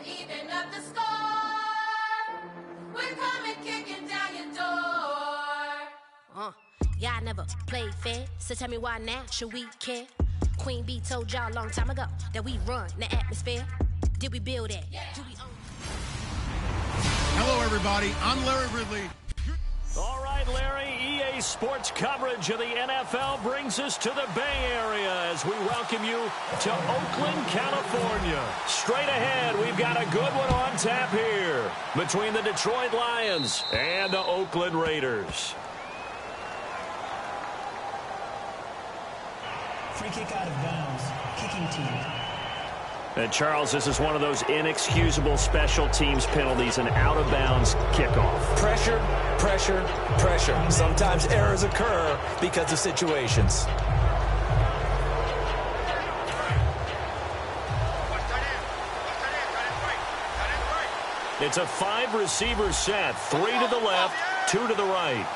even up the score. We're coming kicking down your door. Y'all never played fair, so tell me why now should we care? Queen Bee told y'all a long time ago that we run the atmosphere. Did we build it? Yeah. Do we own? Hello, everybody. I'm Larry Ridley. All right, Larry, EA Sports coverage of the NFL brings us to the Bay Area as we welcome you to Oakland, California. Straight ahead, we've got a good one on tap here between the Detroit Lions and the Oakland Raiders. Free kick out of bounds, kicking team. And Charles, this is one of those inexcusable special teams penalties, an out-of-bounds kickoff. Pressure, pressure, pressure. Sometimes errors occur because of situations. It's a 5-receiver set, 3 to the left, 2 to the right.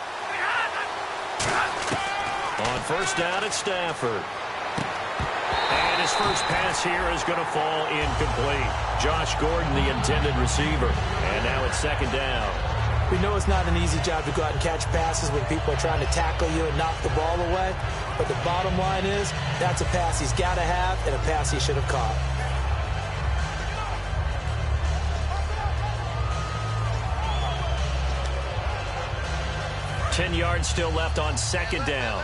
On first down, it's Stafford. And his first pass here is going to fall incomplete. Josh Gordon, the intended receiver. And now it's second down. We know it's not an easy job to go out and catch passes when people are trying to tackle you and knock the ball away. But the bottom line is, that's a pass he's got to have and a pass he should have caught. Ten yards still left on second down.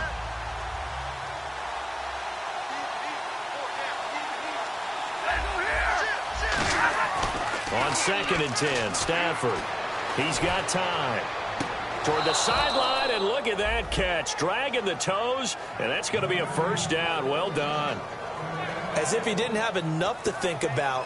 On 2nd and 10, Stafford. He's got time. Toward the sideline, and look at that catch. Dragging the toes, and that's going to be a first down. Well done. As if he didn't have enough to think about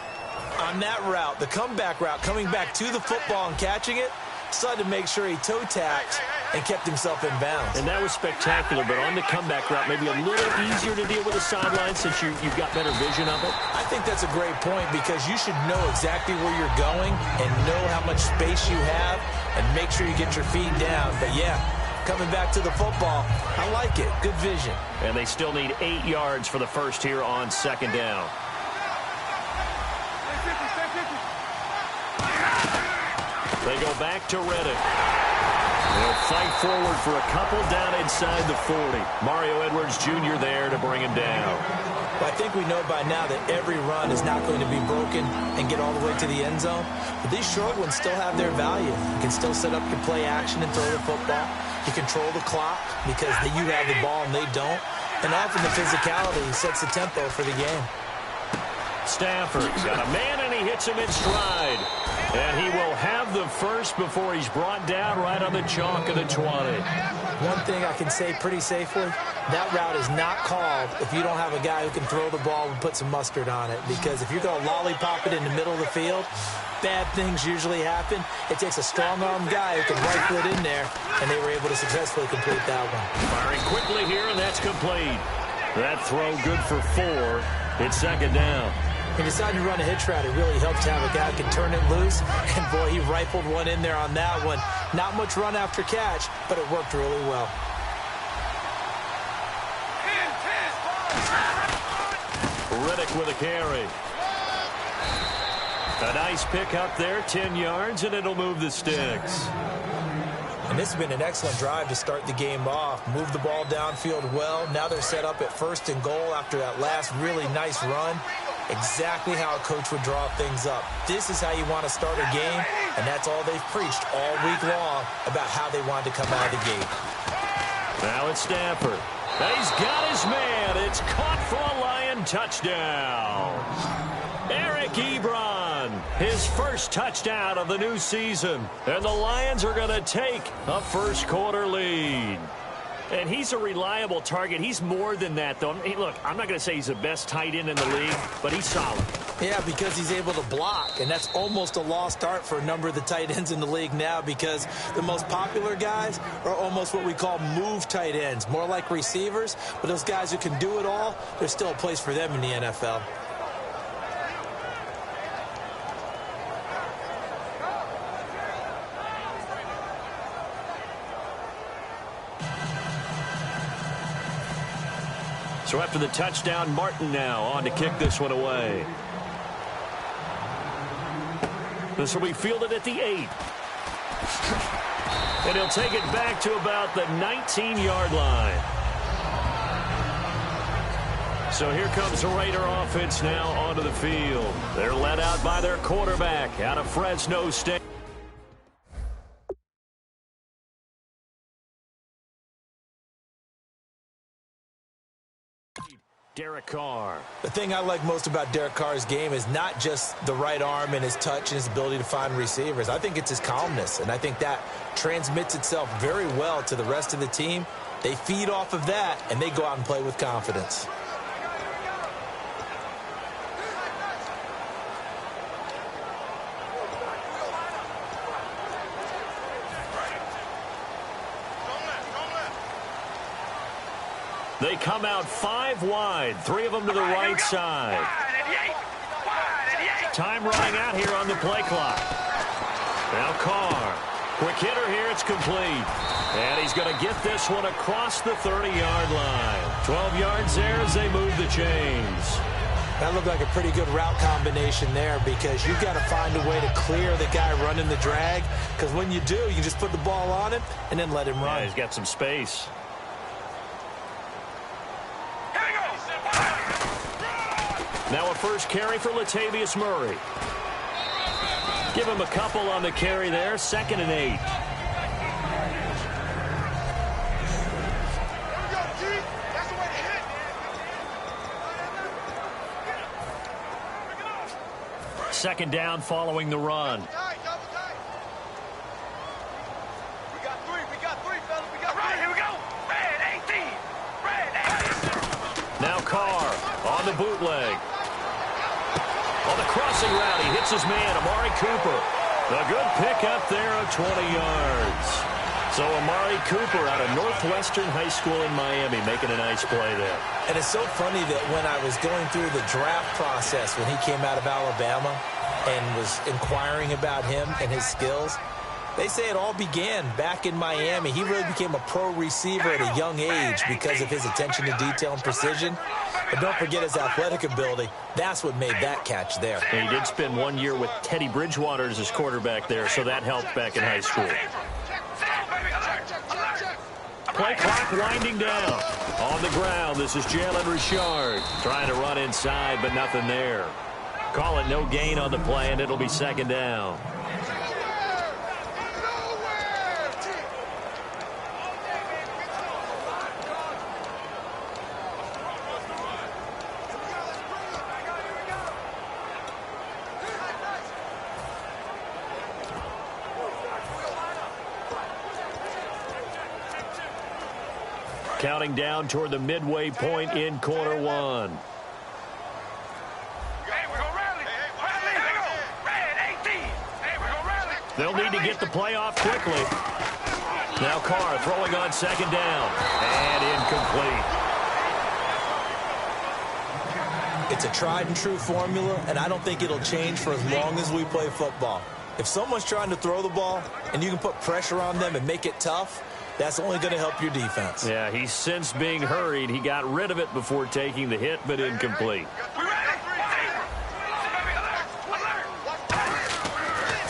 on that route, the comeback route, coming back to the football and catching it, decided to make sure he toe-tapped and kept himself in bounds. And that was spectacular, but on the comeback route, maybe a little easier to deal with the sideline since you've got better vision of it. I think that's a great point because you should know exactly where you're going and know how much space you have and make sure you get your feet down. But, yeah, coming back to the football, I like it. Good vision. And they still need 8 yards for the first here on second down. They go back to Reddick. They'll fight forward for a couple down inside the 40. Mario Edwards Jr. there to bring him down. Well, I think we know by now that every run is not going to be broken and get all the way to the end zone. But these short ones still have their value. You can still set up your play action and throw the football. You control the clock because you have the ball and they don't. And often the physicality sets the tempo for the game. Stafford's got a man, and he hits him in stride. And he will have the first before he's brought down right on the chalk of the 20. One thing I can say pretty safely, that route is not called if you don't have a guy who can throw the ball and put some mustard on it. Because if you're going to lollipop it in the middle of the field, bad things usually happen. It takes a strong-armed guy who can rifle it in there, and they were able to successfully complete that one. Firing quickly here, and that's complete. That throw good for 4. It's second down. He decided to run a hitch route. It really helped to have a guy who can turn it loose. And, boy, he rifled one in there on that one. Not much run after catch, but it worked really well. Reddick with a carry. A nice pick up there, 10 yards, and it'll move the sticks. And this has been an excellent drive to start the game off. Move the ball downfield well. Now they're set up at 1st and goal after that last really nice run. Exactly how a coach would draw things up. This is how you want to start a game, and that's all they've preached all week long about how they wanted to come out of the gate. Now it's Stafford. He's got his man. It's caught for a Lion touchdown. Eric Ebron, his first touchdown of the new season. And the Lions are going to take a first-quarter lead. And he's a reliable target. He's more than that, though. Hey, look, I'm not going to say he's the best tight end in the league, but he's solid. Yeah, because he's able to block, and that's almost a lost art for a number of the tight ends in the league now because the most popular guys are almost what we call move tight ends, more like receivers, but those guys who can do it all, there's still a place for them in the NFL. So after the touchdown, Martin now on to kick this one away. This will be fielded at the 8. And he'll take it back to about the 19-yard line. So here comes the Raider offense now onto the field. They're led out by their quarterback out of Fresno State. Derek Carr. The thing I like most about Derek Carr's game is not just the right arm and his touch and his ability to find receivers. I think it's his calmness, and I think that transmits itself very well to the rest of the team. They feed off of that, and they go out and play with confidence. They come out 5 wide, 3 of them to the right side. Time running out here on the play clock. Now Carr. Quick hitter here, it's complete. And he's going to get this one across the 30-yard line. 12 yards there as they move the chains. That looked like a pretty good route combination there because you've got to find a way to clear the guy running the drag, because when you do, you can just put the ball on him and then let him run. Yeah, he's got some space. Now a first carry for Latavius Murray. Give him a couple on the carry there. 2nd and 8. Second down following the run. Now Carr on the bootleg. On the crossing route, he hits his man, Amari Cooper. A good pickup there of 20 yards. So Amari Cooper out of Northwestern High School in Miami making a nice play there. And it's so funny that when I was going through the draft process when he came out of Alabama and was inquiring about him and his skills, they say it all began back in Miami. He really became a pro receiver at a young age because of his attention to detail and precision. But don't forget his athletic ability. That's what made that catch there. And he did spend 1 year with Teddy Bridgewater as his quarterback there, so that helped back in high school. Play clock winding down. On the ground, this is Jalen Richard trying to run inside, but nothing there. Call it no gain on the play, and it'll be 2nd down. Counting down toward the midway point in quarter 1. They'll need to get the play off quickly. Now Carr throwing on 2nd down. And incomplete. It's a tried and true formula, and I don't think it'll change for as long as we play football. If someone's trying to throw the ball and you can put pressure on them and make it tough, that's only going to help your defense. Yeah, he's since being hurried. He got rid of it before taking the hit, but incomplete.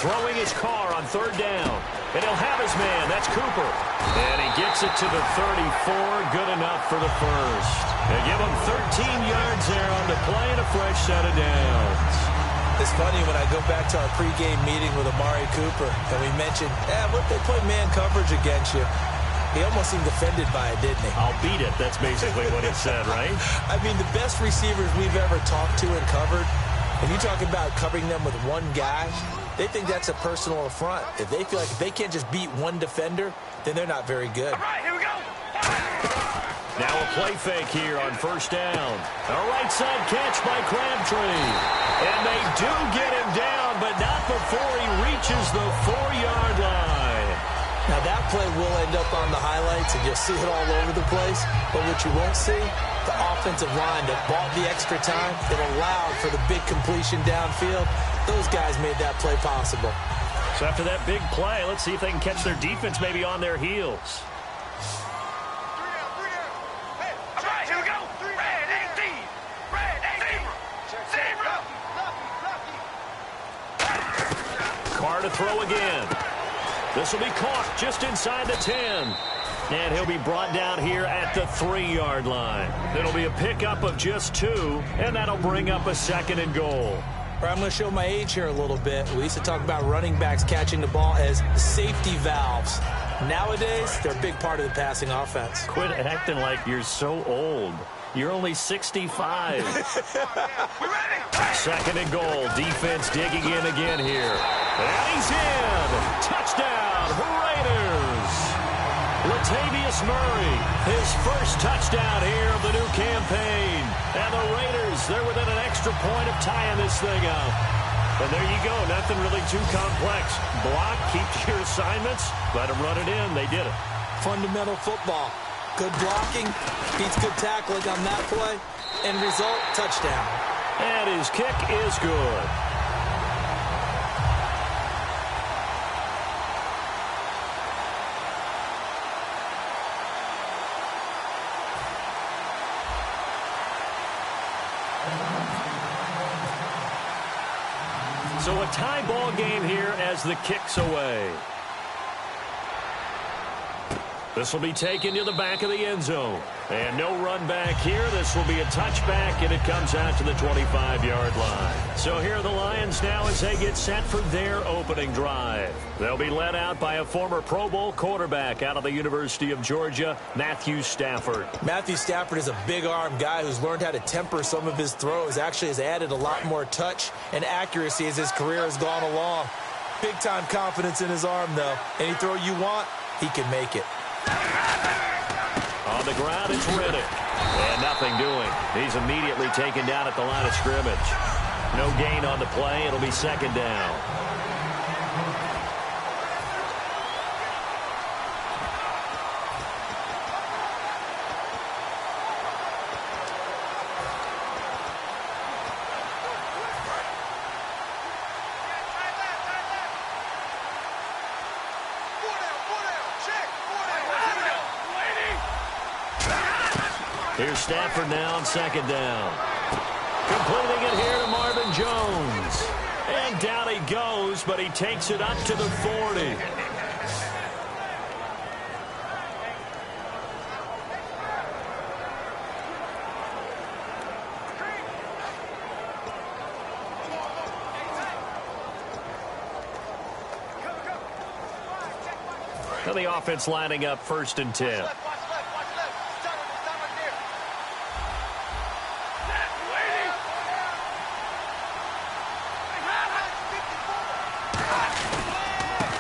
Throwing his Carr on 3rd down. And he'll have his man. That's Cooper. And he gets it to the 34. Good enough for the first. They give him 13 yards there on the play and a fresh set of downs. It's funny when I go back to our pregame meeting with Amari Cooper, and we mentioned, what they play man coverage against you. He almost seemed offended by it, didn't he? I'll beat it. That's basically what he said, right? I mean, the best receivers we've ever talked to and covered, when you talk about covering them with one guy, they think that's a personal affront. If they feel like if they can't just beat one defender, then they're not very good. All right, here we go. Now a play fake here on 1st down. A right side catch by Crabtree. And they do get him down, but not before he reaches the 4-yard line. Now, that play will end up on the highlights, and you'll see it all over the place. But what you won't see, the offensive line that bought the extra time, that allowed for the big completion downfield, those guys made that play possible. So after that big play, let's see if they can catch their defense maybe on their heels. All right, here we go. Red 18. Red 18. Zebra. Carr to throw again. This will be caught just inside the 10. And he'll be brought down here at the 3-yard line. It'll be a pickup of just 2, and that'll bring up a 2nd and goal. I'm going to show my age here a little bit. We used to talk about running backs catching the ball as safety valves. Nowadays, they're a big part of the passing offense. Quit acting like you're so old. You're only 65. 2nd and goal. Defense digging in again here. And he's in. Touchdown, Raiders. Latavius Murray, his first touchdown here of the new campaign. And the Raiders, they're within an extra point of tying this thing up. And there you go. Nothing really too complex. Block, keep to your assignments, let them run it in. They did it. Fundamental football. Good blocking, beats good tackling on that play. End result, touchdown. And his kick is good. So a tie ball game here as the kick's away. This will be taken to the back of the end zone. And no run back here. This will be a touchback, and it comes out to the 25-yard line. So here are the Lions now as they get set for their opening drive. They'll be led out by a former Pro Bowl quarterback out of the University of Georgia, Matthew Stafford. Matthew Stafford is a big-arm guy who's learned how to temper some of his throws. Actually has added a lot more touch and accuracy as his career has gone along. Big-time confidence in his arm, though. Any throw you want, he can make it. On the ground, it's Riddick. And nothing doing. He's immediately taken down at the line of scrimmage. No gain on the play. It'll be 2nd down. Here's Stafford now on 2nd down. Completing it here to Marvin Jones. And down he goes, but he takes it up to the 40. And the offense lining up 1st and 10.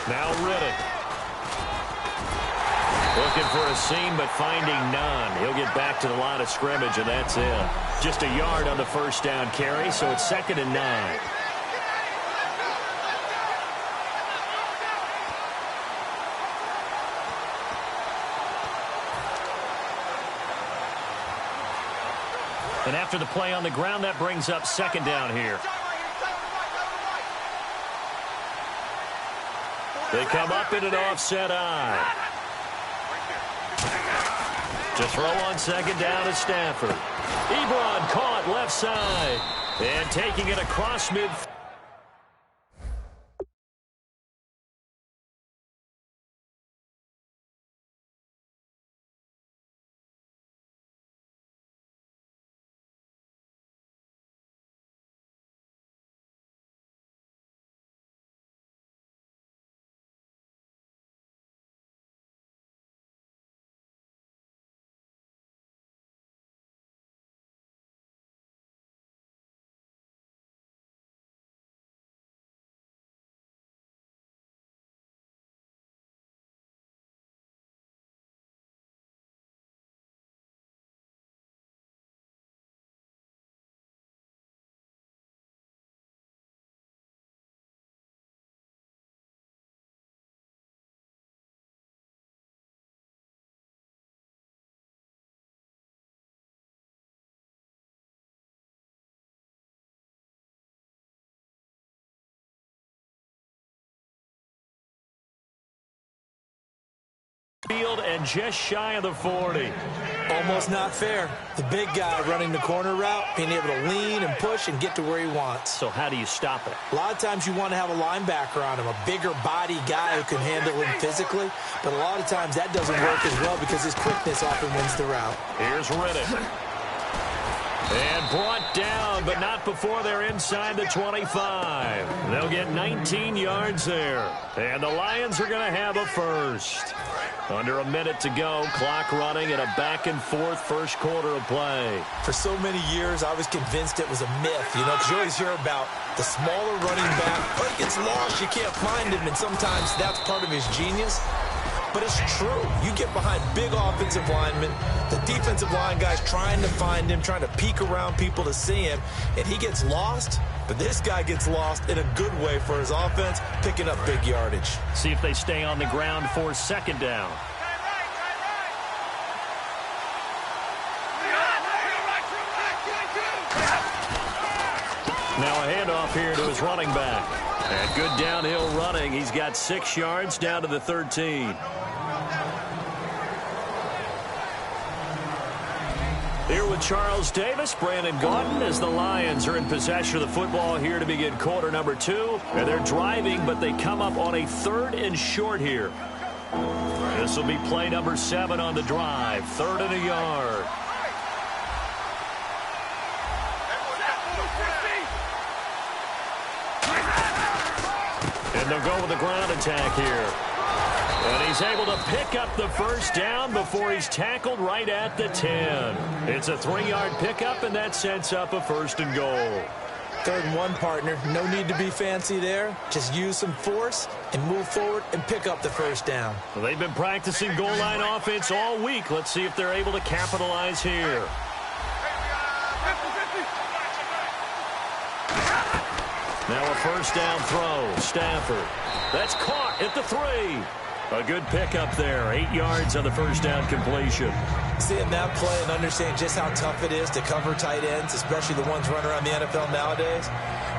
Now Riddick. Looking for a seam, but finding none. He'll get back to the line of scrimmage, and that's it. Just a yard on the 1st down carry, so it's 2nd and 9. And after the play on the ground, that brings up 2nd down here. They come up in an offset eye. To throw on 2nd down is Stafford. Ebron caught left side. And taking it across mid. Field and just shy of the 40. Almost not fair. The big guy running the corner route, being able to lean and push and get to where he wants. So how do you stop it? A lot of times you want to have a linebacker on him, a bigger body guy who can handle him physically. But a lot of times that doesn't work as well because his quickness often wins the route. Here's Riddick. And brought down, but not before they're inside the 25. They'll get 19 yards there. And the Lions are going to have a first. Under a minute to go, clock running, and a back-and-forth first quarter of play. For so many years, I was convinced it was a myth, because you always hear about the smaller running back. Oh, he gets lost, you can't find him, and sometimes that's part of his genius. But it's true. You get behind big offensive linemen, the defensive line guys trying to find him, trying to peek around people to see him, and he gets lost. But this guy gets lost in a good way for his offense, picking up big yardage. See if they stay on the ground for second down. Now a handoff here to his running back. And good downhill running. He's got 6 yards down to the 13. Here with Charles Davis, Brandon Gaudin, as the Lions are in possession of the football here to begin quarter number 2. And they're driving, but they come up on a 3rd and short here. This will be play number 7 on the drive. 3rd and a yard. And they'll go with the ground attack here. And he's able to pick up the first down before he's tackled right at the 10. It's a 3-yard pickup, and that sets up a 1st and goal. 3rd and 1, partner. No need to be fancy there. Just use some force and move forward and pick up the first down. Well, they've been practicing goal line offense all week. Let's see if they're able to capitalize here. Now a 1st down throw. Stafford. That's caught at the 3. A good pickup there. 8 yards on the 1st down completion. Seeing that play and understanding just how tough it is to cover tight ends, especially the ones running around the NFL nowadays,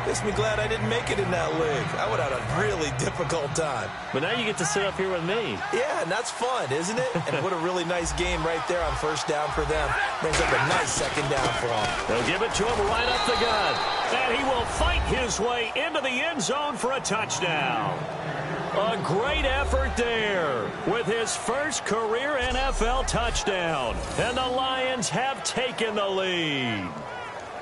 makes me glad I didn't make it in that league. I would have had a really difficult time. But now you get to sit up here with me. Yeah, and that's fun, isn't it? And what a really nice game right there on 1st down for them. Brings up a nice 2nd down for them. They'll give it to him right up the gut. And he will fight his way into the end zone for a touchdown. A great effort there with his first career NFL touchdown. And the Lions have taken the lead.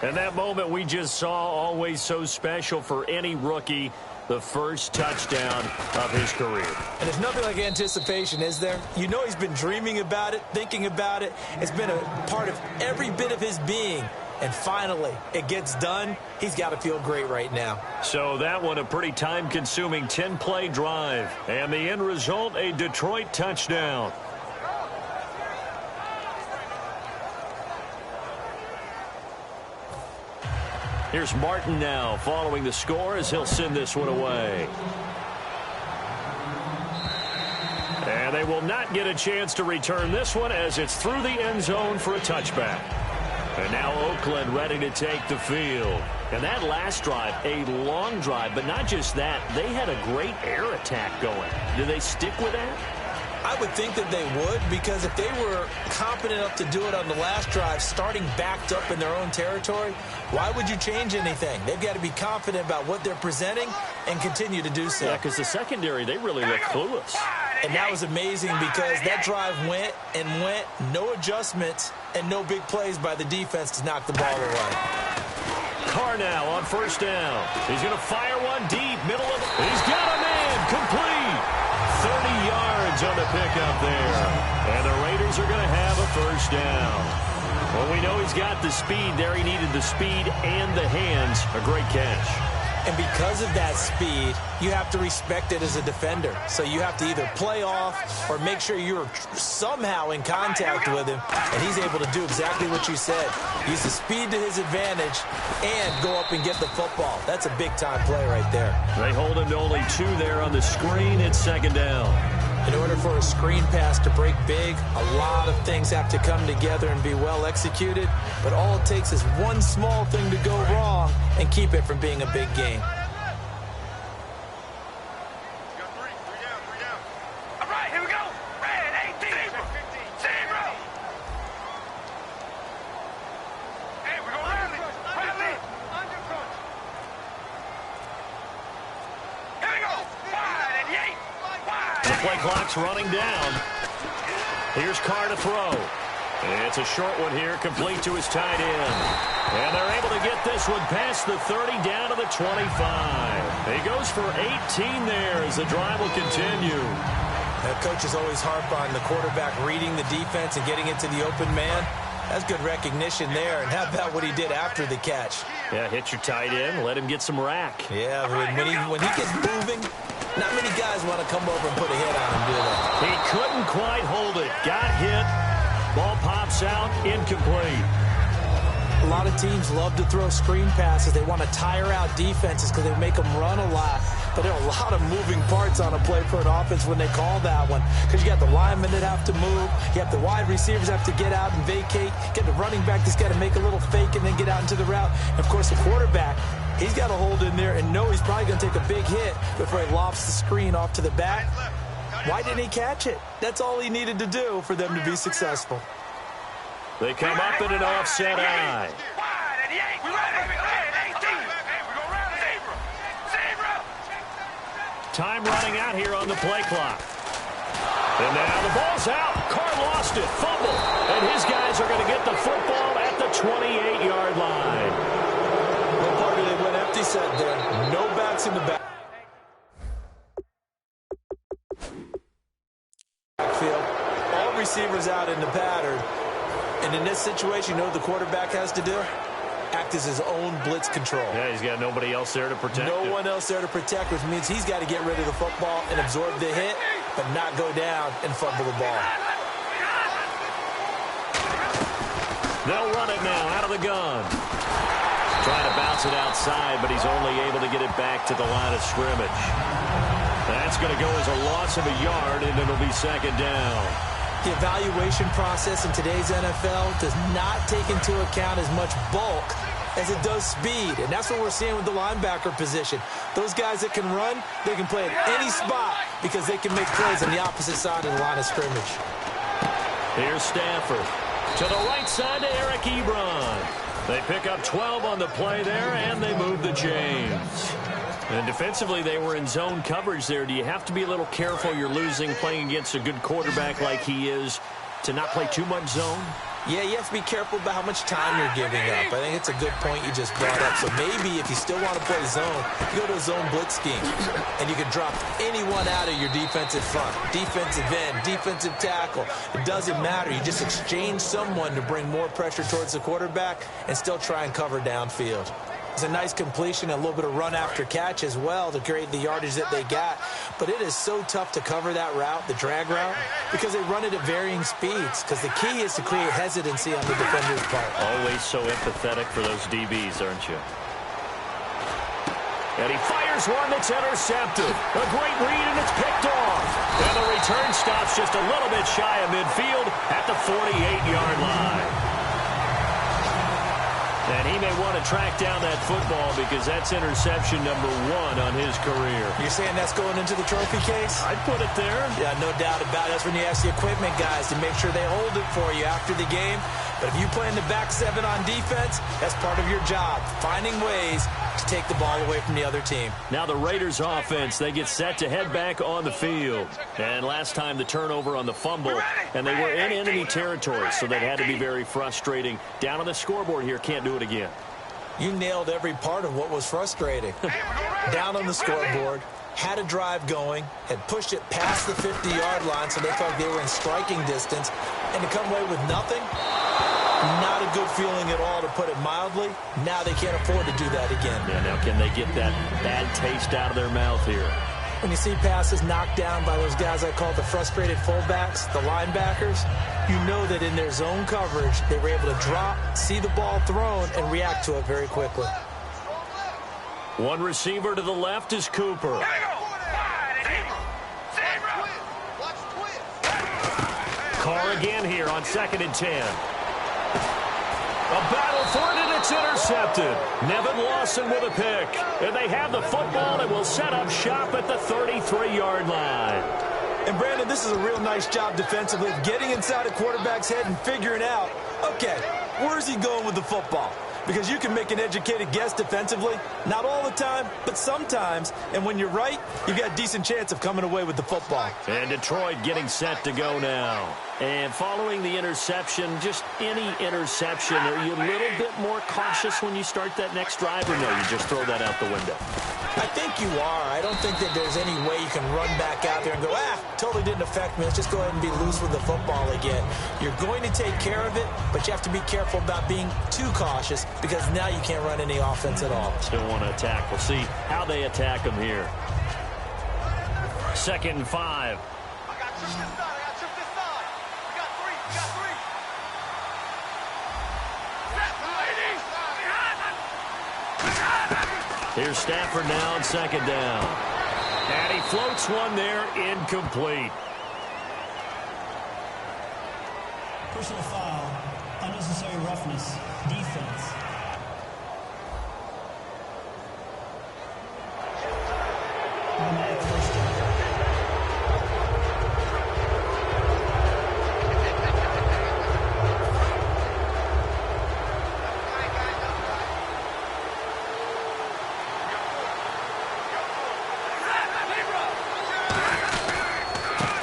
And that moment we just saw, always so special for any rookie, the first touchdown of his career. And there's nothing like anticipation, is there? You know he's been dreaming about it, thinking about it. It's been a part of every bit of his being. And finally, it gets done. He's got to feel great right now. So that one, a pretty time-consuming 10-play drive. And the end result, a Detroit touchdown. Here's Martin now following the score as he'll send this one away. And they will not get a chance to return this one as it's through the end zone for a touchback. And now Oakland ready to take the field. And that last drive, a long drive, but not just that. They had a great air attack going. Do they stick with that? I would think that they would, because if they were competent enough to do it on the last drive, starting backed up in their own territory, why would you change anything? They've got to be confident about what they're presenting and continue to do so. Yeah, because the secondary, they really look clueless. And that was amazing because that drive went and went, no adjustments, and no big plays by the defense to knock the ball away. Carr now on 1st down. He's going to fire one deep, middle of it. He's got a man, complete. 30 yards on the pickup there. And the Raiders are going to have a 1st down. Well, we know he's got the speed there. He needed the speed and the hands. A great catch. And because of that speed, you have to respect it as a defender. So you have to either play off or make sure you're somehow in contact with him. And he's able to do exactly what you said. Use the speed to his advantage and go up and get the football. That's a big-time play right there. They hold him to only 2 there on the screen. It's 2nd down. In order for a screen pass to break big, a lot of things have to come together and be well executed. But all it takes is one small thing to go wrong and keep it from being a big game. play clock's running down. Here's Carr to throw. It's a short one here, complete to his tight end. And they're able to get this one past the 30 down to the 25. He goes for 18 there as the drive will continue. Coaches always harp on the quarterback reading the defense and getting into the open man. That's good recognition there. And how about what he did after the catch? Yeah, hit your tight end, let him get some rack. Yeah, when he gets moving, not many guys want to come over and put a hit on him, do they? He couldn't quite hold it. Got hit. Ball pops out, incomplete. A lot of teams love to throw screen passes. They want to tire out defenses because they make them run a lot. But there are a lot of moving parts on a play for an offense when they call that one. Because you got the linemen that have to move. You have the wide receivers have to get out and vacate. Get the running back that's got to make a little fake and then get out into the route. And, of course, the quarterback, he's got to hold in there and know he's probably going to take a big hit before he lofts the screen off to the back. Why didn't he catch it? That's all he needed to do for them to be successful. They come up in an offset eye. Time running out here on the play clock. And now the ball's out. Carr lost it. Fumble. And his guys are going to get the football at the 28-yard line. What part they went empty set there? No backs in the back. Field. All receivers out in the pattern. And in this situation, you know what the quarterback has to do? Act as his own blitz control. Yeah, he's got nobody else there to protect him. No one else there to protect, which means he's got to get rid of the football and absorb the hit, but not go down and fumble the ball. They'll run it now out of the gun. Trying to bounce it outside, but he's only able to get it back to the line of scrimmage. That's going to go as a loss of a yard, and it'll be second down. The evaluation process in today's NFL does not take into account as much bulk as it does speed. And that's what we're seeing with the linebacker position. Those guys that can run, they can play at any spot because they can make plays on the opposite side of the line of scrimmage. Here's Stafford. To the right side to Eric Ebron. They pick up 12 on the play there, and they move the chains. And defensively, they were in zone coverage there. Do you have to be a little careful you're losing playing against a good quarterback like he is to not play too much zone? Yeah, you have to be careful about how much time you're giving up. I think it's a good point you just brought up. So maybe if you still want to play zone, you go to a zone blitz scheme. And you can drop anyone out of your defensive front. Defensive end, defensive tackle. It doesn't matter. You just exchange someone to bring more pressure towards the quarterback and still try and cover downfield. It's a nice completion, a little bit of run after catch as well to create the yardage that they got. But it is so tough to cover that route, the drag route, because they run it at varying speeds. Because the key is to create hesitancy on the defender's part. Always so empathetic for those DBs, aren't you? And he fires one that's intercepted. A great read, and it's picked off. And the return stops just a little bit shy of midfield at the 48-yard line. And he may want to track down that football because that's interception number 1 on his career. You're saying that's going into the trophy case? I'd put it there. Yeah, no doubt about it. That's when you ask the equipment guys to make sure they hold it for you after the game. But if you play in the back 7 on defense, that's part of your job, finding ways to take the ball away from the other team. Now the Raiders offense, they get set to head back on the field. And last time the turnover on the fumble, and they were in enemy territory, so that had to be very frustrating. Down on the scoreboard here, can't do it again. You nailed every part of what was frustrating. Down on the scoreboard, had a drive going, had pushed it past the 50-yard line so they felt like they were in striking distance, and to come away with nothing, not a good feeling at all, to put it mildly. Now they can't afford to do that again. Yeah, now can they get that bad taste out of their mouth here? When you see passes knocked down by those guys I call the frustrated fullbacks, the linebackers, you know that in their zone coverage, they were able to drop, see the ball thrown, and react to it very quickly. One receiver to the left is Cooper. Carr again here on 2nd and 10. A battle for it, and it's intercepted. Nevin Lawson with a pick. And they have the football and will set up shop at the 33-yard line. And, Brandon, this is a real nice job defensively of getting inside a quarterback's head and figuring out, okay, where's he going with the football? because you can make an educated guess defensively. Not all the time, but sometimes. And when you're right, you've got a decent chance of coming away with the football. And Detroit getting set to go now. And following the interception, just any interception, are you a little bit more cautious when you start that next drive, or no, you just throw that out the window? I think you are. I don't think that there's any way you can run back out there and go, totally didn't affect me. Let's just go ahead and be loose with the football again. You're going to take care of it, but you have to be careful about being too cautious because now you can't run any offense at all. Still want to attack. We'll see how they attack them here. 2nd and 5. Here's Stafford now on 2nd down. And he floats one there, incomplete. Personal foul, unnecessary roughness, defense. Automatic first down.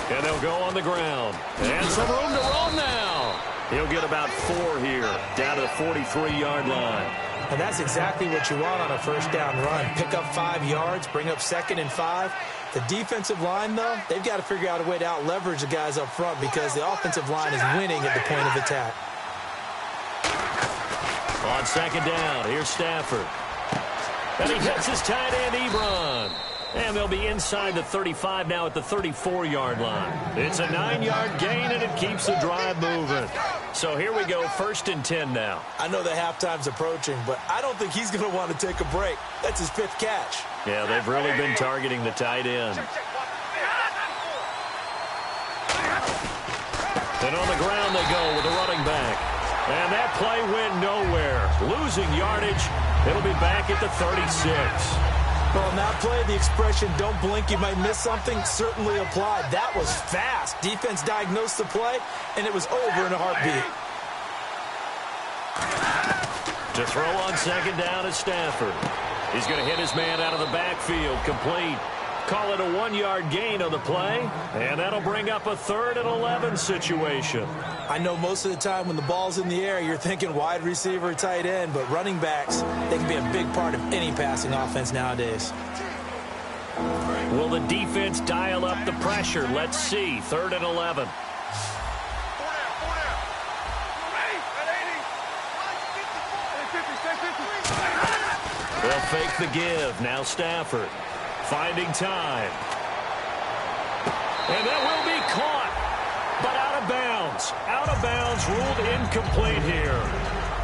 And they'll go on the ground. And some room to roam now. He'll get about 4 here, down to the 43-yard line. And that's exactly what you want on a first down run. Pick up 5 yards, bring up 2nd and 5. The defensive line, though, they've got to figure out a way to out-leverage the guys up front because the offensive line is winning at the point of attack. On 2nd down, here's Stafford. And he hits his tight end, Ebron. And they'll be inside the 35 now at the 34-yard line. It's a 9-yard gain, and it keeps the drive moving. So here we go, 1st and 10 now. I know that halftime's approaching, but I don't think he's going to want to take a break. That's his 5th catch. Yeah, they've really been targeting the tight end. And on the ground they go with the running back. And that play went nowhere. Losing yardage. It'll be back at the 36. Well, on that play, the expression, don't blink, you might miss something, certainly applied. That was fast. Defense diagnosed the play, and it was over in a heartbeat. To throw on 2nd down is Stafford. He's going to hit his man out of the backfield, complete. Call it a 1-yard gain on the play, and that'll bring up a 3rd and 11 situation. I know most of the time when the ball's in the air, you're thinking wide receiver, tight end, but running backs, they can be a big part of any passing offense nowadays. Will the defense dial up the pressure? Let's see. 3rd and 11. They'll fake the give. Now Stafford. Finding time. And that will be caught. But out of bounds. Out of bounds, ruled incomplete here.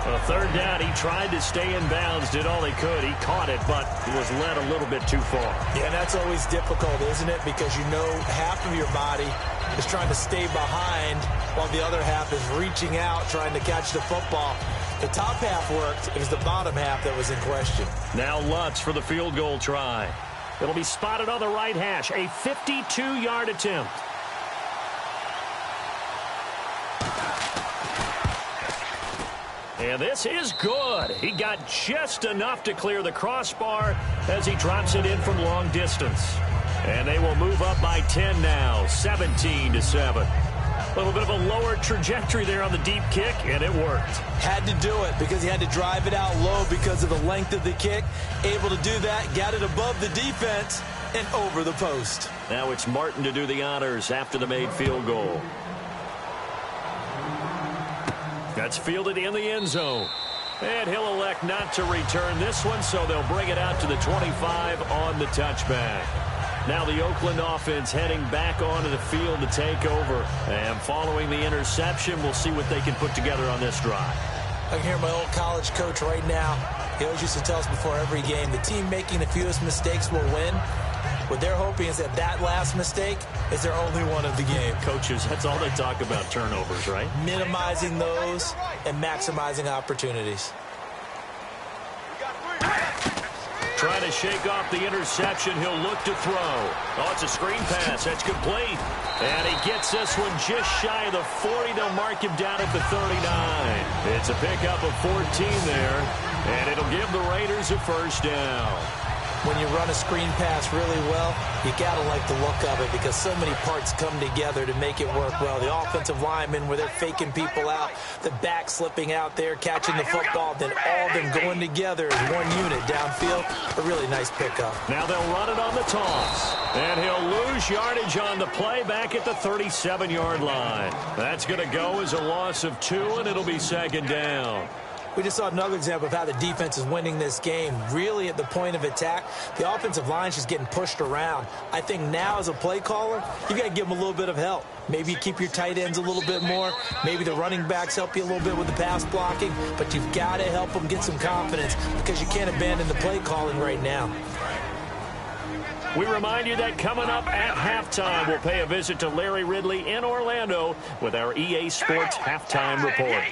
A 3rd down, he tried to stay in bounds, did all he could. He caught it, but was led a little bit too far. Yeah, that's always difficult, isn't it? Because you know half of your body is trying to stay behind while the other half is reaching out, trying to catch the football. The top half worked. It was the bottom half that was in question. Now Lutz for the field goal try. It'll be spotted on the right hash. A 52-yard attempt. And this is good. He got just enough to clear the crossbar as he drops it in from long distance. And they will move up by 10 now, 17-7. A little bit of a lower trajectory there on the deep kick, and it worked. Had to do it because he had to drive it out low because of the length of the kick. Able to do that, got it above the defense and over the post. Now it's Martin to do the honors after the made field goal. That's fielded in the end zone. And he'll elect not to return this one, so they'll bring it out to the 25 on the touchback. Now the Oakland offense heading back onto the field to take over. And following the interception, we'll see what they can put together on this drive. I can hear my old college coach right now. He always used to tell us before every game, the team making the fewest mistakes will win. What they're hoping is that that last mistake is their only one of the game. Coaches, that's all they talk about, turnovers, right? Minimizing those and maximizing opportunities. Trying to shake off the interception. He'll look to throw. Oh, it's a screen pass. That's complete. And he gets this one just shy of the 40. They'll mark him down at the 39. It's a pickup of 14 there, and it'll give the Raiders a first down. When you run a screen pass really well, you got to like the look of it because so many parts come together to make it work well. The offensive linemen, where they're faking people out, the back slipping out there, catching the football, then all of them going together as one unit downfield. A really nice pickup. Now they'll run it on the toss. And he'll lose yardage on the play back at the 37-yard line. That's going to go as a loss of 2, and it'll be second down. We just saw another example of how the defense is winning this game. Really at the point of attack, the offensive line is just getting pushed around. I think now as a play caller, you got to give them a little bit of help. Maybe keep your tight ends a little bit more. Maybe the running backs help you a little bit with the pass blocking. But you've got to help them get some confidence because you can't abandon the play calling right now. We remind you that coming up at halftime, we'll pay a visit to Larry Ridley in Orlando with our EA Sports Halftime Report.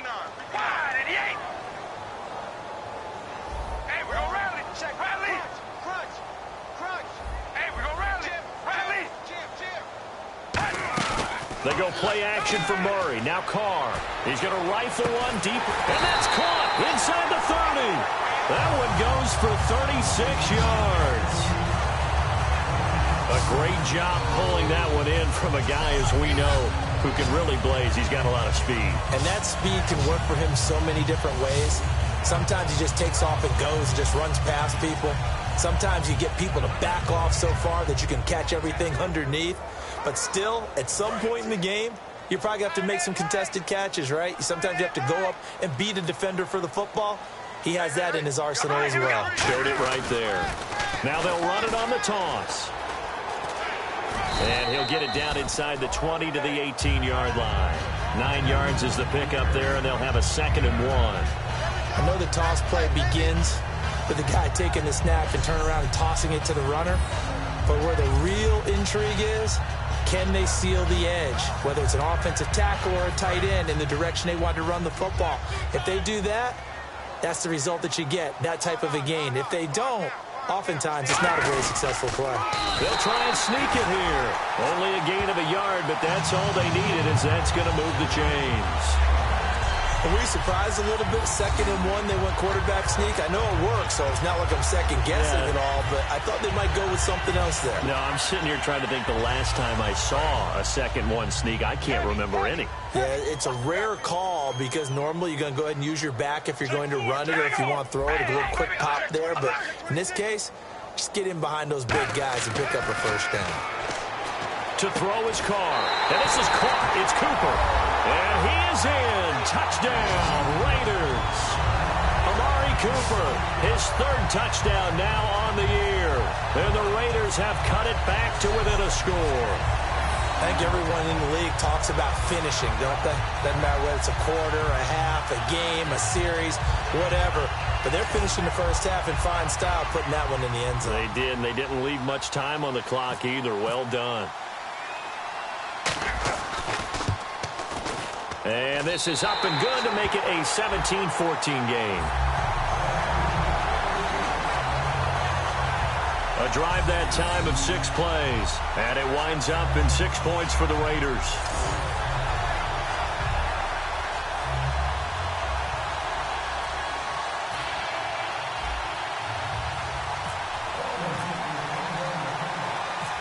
They go play action for Murray. Now Carr. He's going to rifle one deep, and that's caught inside the 30. That one goes for 36 yards. A great job pulling that one in from a guy, as we know, who can really blaze. He's got a lot of speed. And that speed can work for him so many different ways. Sometimes he just takes off and goes, just runs past people. Sometimes you get people to back off so far that you can catch everything underneath. But still, at some point in the game, you probably have to make some contested catches, right? Sometimes you have to go up and beat a defender for the football. He has that in his arsenal as well. Showed it right there. Now they'll run it on the toss. And he'll get it down inside the 20 to the 18-yard line. 9 yards is the pickup there, and they'll have a 2nd and 1. I know the toss play begins with the guy taking the snap and turning around and tossing it to the runner. But where the real intrigue is, can they seal the edge, whether it's an offensive tackle or a tight end in the direction they want to run the football? If they do that, that's the result that you get, that type of a gain. If they don't, oftentimes it's not a very successful play. They'll try and sneak it here. Only a gain of a yard, but that's all they needed, as that's going to move the chains. Are we surprised a little bit? 2nd and 1, they went quarterback sneak. I know it works, so it's not like I'm second-guessing it all, but I thought they might go with something else there. No, I'm sitting here trying to think the last time I saw a 2nd-1 sneak. I can't remember any. Yeah, it's a rare call because normally you're going to go ahead and use your back if you're going to run it or if you want to throw it, a little quick pop there. But in this case, just get in behind those big guys and pick up a first down. To throw his Carr. And this is caught. It's Cooper. And he is in. Touchdown, Raiders. Amari Cooper, his 3rd touchdown now on the year. And the Raiders have cut it back to within a score. I think everyone in the league talks about finishing, don't they? Doesn't matter whether it's a quarter, a half, a game, a series, whatever. But they're finishing the first half in fine style, putting that one in the end zone. They did, and they didn't leave much time on the clock either. Well done. And this is up and good to make it a 17-14 game. A drive that time of 6 plays. And it winds up in 6 points for the Raiders.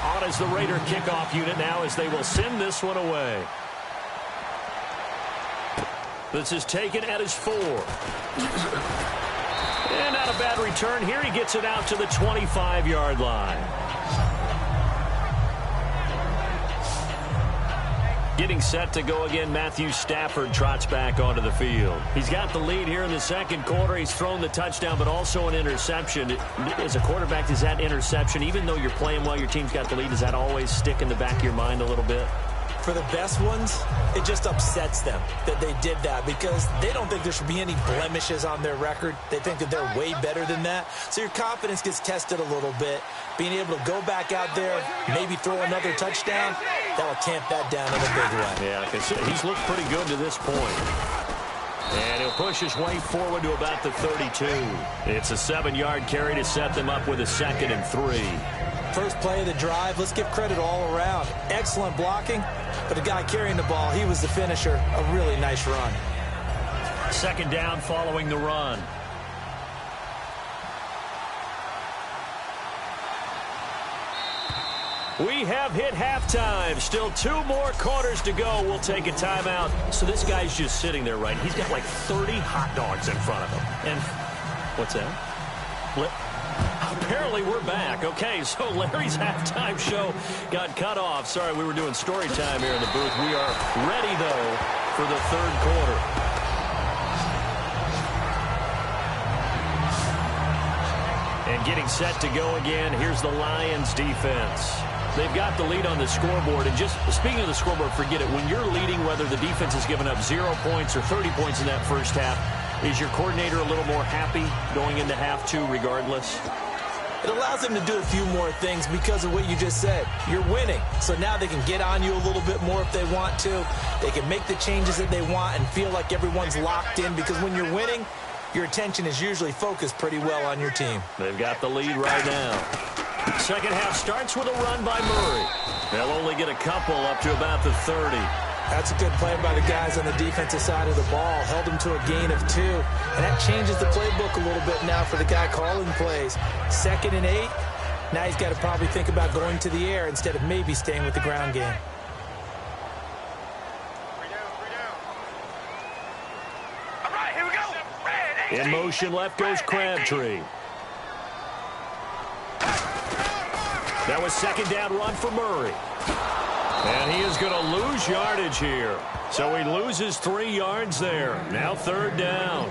On is the Raider kickoff unit now as they will send this one away. This is taken at his 4. And not a bad return here. He gets it out to the 25-yard line. Getting set to go again, Matthew Stafford trots back onto the field. He's got the lead here in the 2nd quarter. He's thrown the touchdown, but also an interception. As a quarterback, does that interception, even though you're playing well, your team's got the lead, does that always stick in the back of your mind a little bit? For the best ones, it just upsets them that they did that because they don't think there should be any blemishes on their record. They think that they're way better than that. So your confidence gets tested a little bit. Being able to go back out there, maybe throw another touchdown, that will tamp that down in a big way. Yeah, because he's looked pretty good to this point. And he'll push his way forward to about the 32. It's a 7-yard carry to set them up with a 2nd and 3. First play of the drive, let's give credit all around. Excellent blocking, but the guy carrying the ball, he was the finisher. A really nice run. 2nd down following the run. We have hit halftime. Still 2 more quarters to go. We'll take a timeout. So this guy's just sitting there, right? He's got like 30 hot dogs in front of him. And what's that? Apparently we're back. Okay, so Larry's halftime show got cut off. Sorry, we were doing story time here in the booth. We are ready, though, for the 3rd quarter. And getting set to go again, here's the Lions defense. They've got the lead on the scoreboard. And just speaking of the scoreboard, forget it. When you're leading, whether the defense has given up 0 points or 30 points in that first half, is your coordinator a little more happy going into half 2 regardless? It allows them to do a few more things because of what you just said. You're winning, so now they can get on you a little bit more if they want to. They can make the changes that they want and feel like everyone's locked in, because when you're winning, your attention is usually focused pretty well on your team. They've got the lead right now. Second half starts with a run by Murray. They'll only get a couple up to about the 30. That's a good play by the guys on the defensive side of the ball. Held them to a gain of 2. And that changes the playbook a little bit now for the guy calling plays. 2nd and 8. Now he's got to probably think about going to the air instead of maybe staying with the ground game. All right, here we go. In motion, left goes Crabtree. That was 2nd down run for Murray. And he is going to lose yardage here. So he loses 3 yards there. Now 3rd down.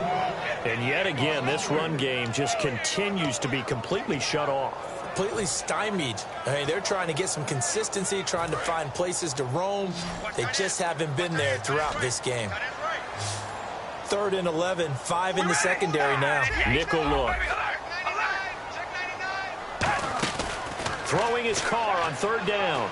And yet again, this run game just continues to be completely shut off. Completely stymied. I mean, they're trying to get some consistency, trying to find places to roam. They just haven't been there throughout this game. 3rd and 11, 5 in the secondary now. Nickel look. Throwing his car on 3rd down.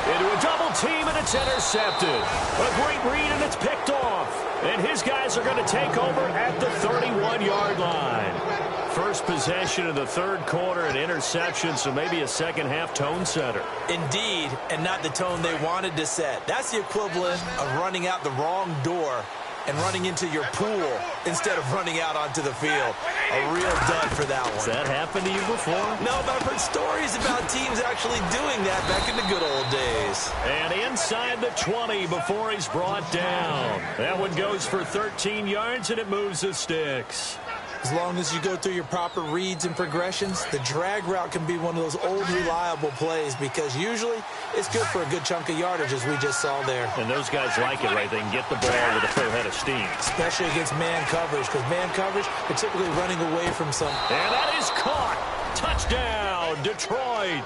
Into a double team, and it's intercepted. A great read, and it's picked off. And his guys are going to take over at the 31-yard line. First possession of the 3rd quarter, an interception, so maybe a second-half tone setter. Indeed, and not the tone they wanted to set. That's the equivalent of running out the wrong door and running into your pool instead of running out onto the field. A real dud for that one. Has that happened to you before? No, but I've heard stories about teams actually doing that back in the good old days. And inside the 20 before he's brought down. That one goes for 13 yards, and it moves the sticks. As long as you go through your proper reads and progressions, the drag route can be one of those old reliable plays, because usually it's good for a good chunk of yardage, as we just saw there. And those guys like it, right? They can get the ball with a full head of steam. Especially against man coverage, because man coverage, they're typically running away from some. And that is caught. Touchdown, Detroit.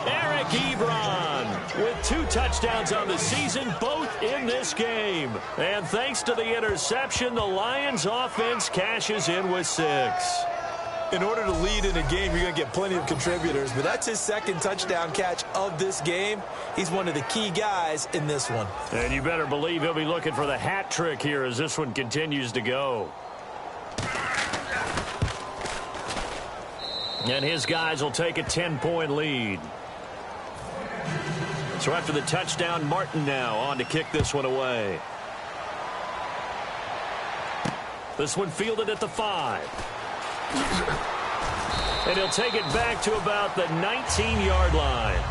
Eric Ebron with 2 touchdowns on the season, both in this game. And thanks to the interception, the Lions offense cashes in with 6. In order to lead in a game, you're going to get plenty of contributors, but that's his 2nd touchdown catch of this game. He's one of the key guys in this one. And you better believe he'll be looking for the hat trick here as this one continues to go. And his guys will take a 10-point lead. So after the touchdown, Martin now on to kick this one away. This one fielded at the 5. And he'll take it back to about the 19-yard line.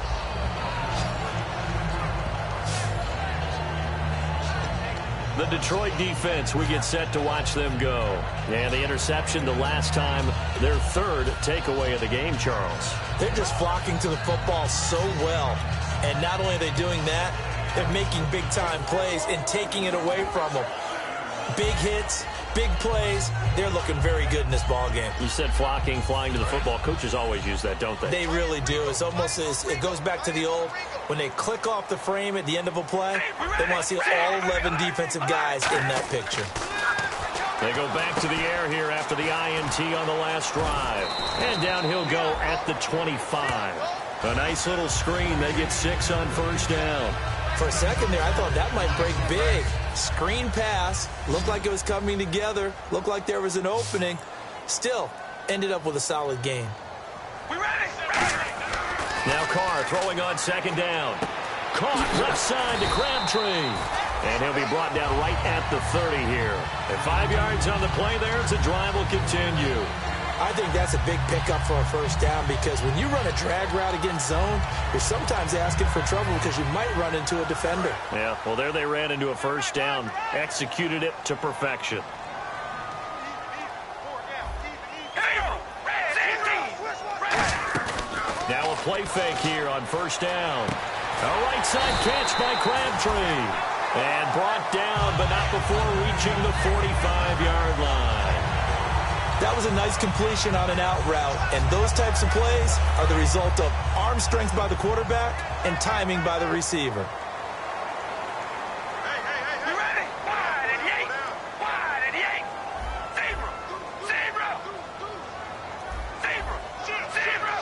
The Detroit defense, we get set to watch them go. And the interception the last time, their 3rd takeaway of the game, Charles. They're just flocking to the football so well. And not only are they doing that, they're making big-time plays and taking it away from them. Big hits, big plays. They're looking very good in this ball game. You said flocking, flying to the football. Coaches always use that, don't they? They really do. It's almost as it goes back to the old, when they click off the frame at the end of a play, they want to see all 11 defensive guys in that picture. They go back to the air here after the INT on the last drive. And down he'll go at the 25. A nice little screen. They get 6 on first down. For a second there, I thought that might break big. Screen pass. Looked like it was coming together. Looked like there was an opening. Still, ended up with a solid game. We ready? Now Carr throwing on second down. Caught left side to Crabtree. And he'll be brought down right at the 30 here. And 5 yards on the play there. It's a drive will continue. I think that's a big pickup for a first down because when you run a drag route against zone, you're sometimes asking for trouble because you might run into a defender. Yeah, well, there they ran into a first down. Executed it to perfection. Now a play fake here on first down. A right side catch by Crabtree. And brought down, but not before reaching the 45-yard line. That was a nice completion on an out route, and those types of plays are the result of arm strength by the quarterback and timing by the receiver. You ready? Wide and yank. Wide and yank. Zebra. Zebra. Zebra. Zebra.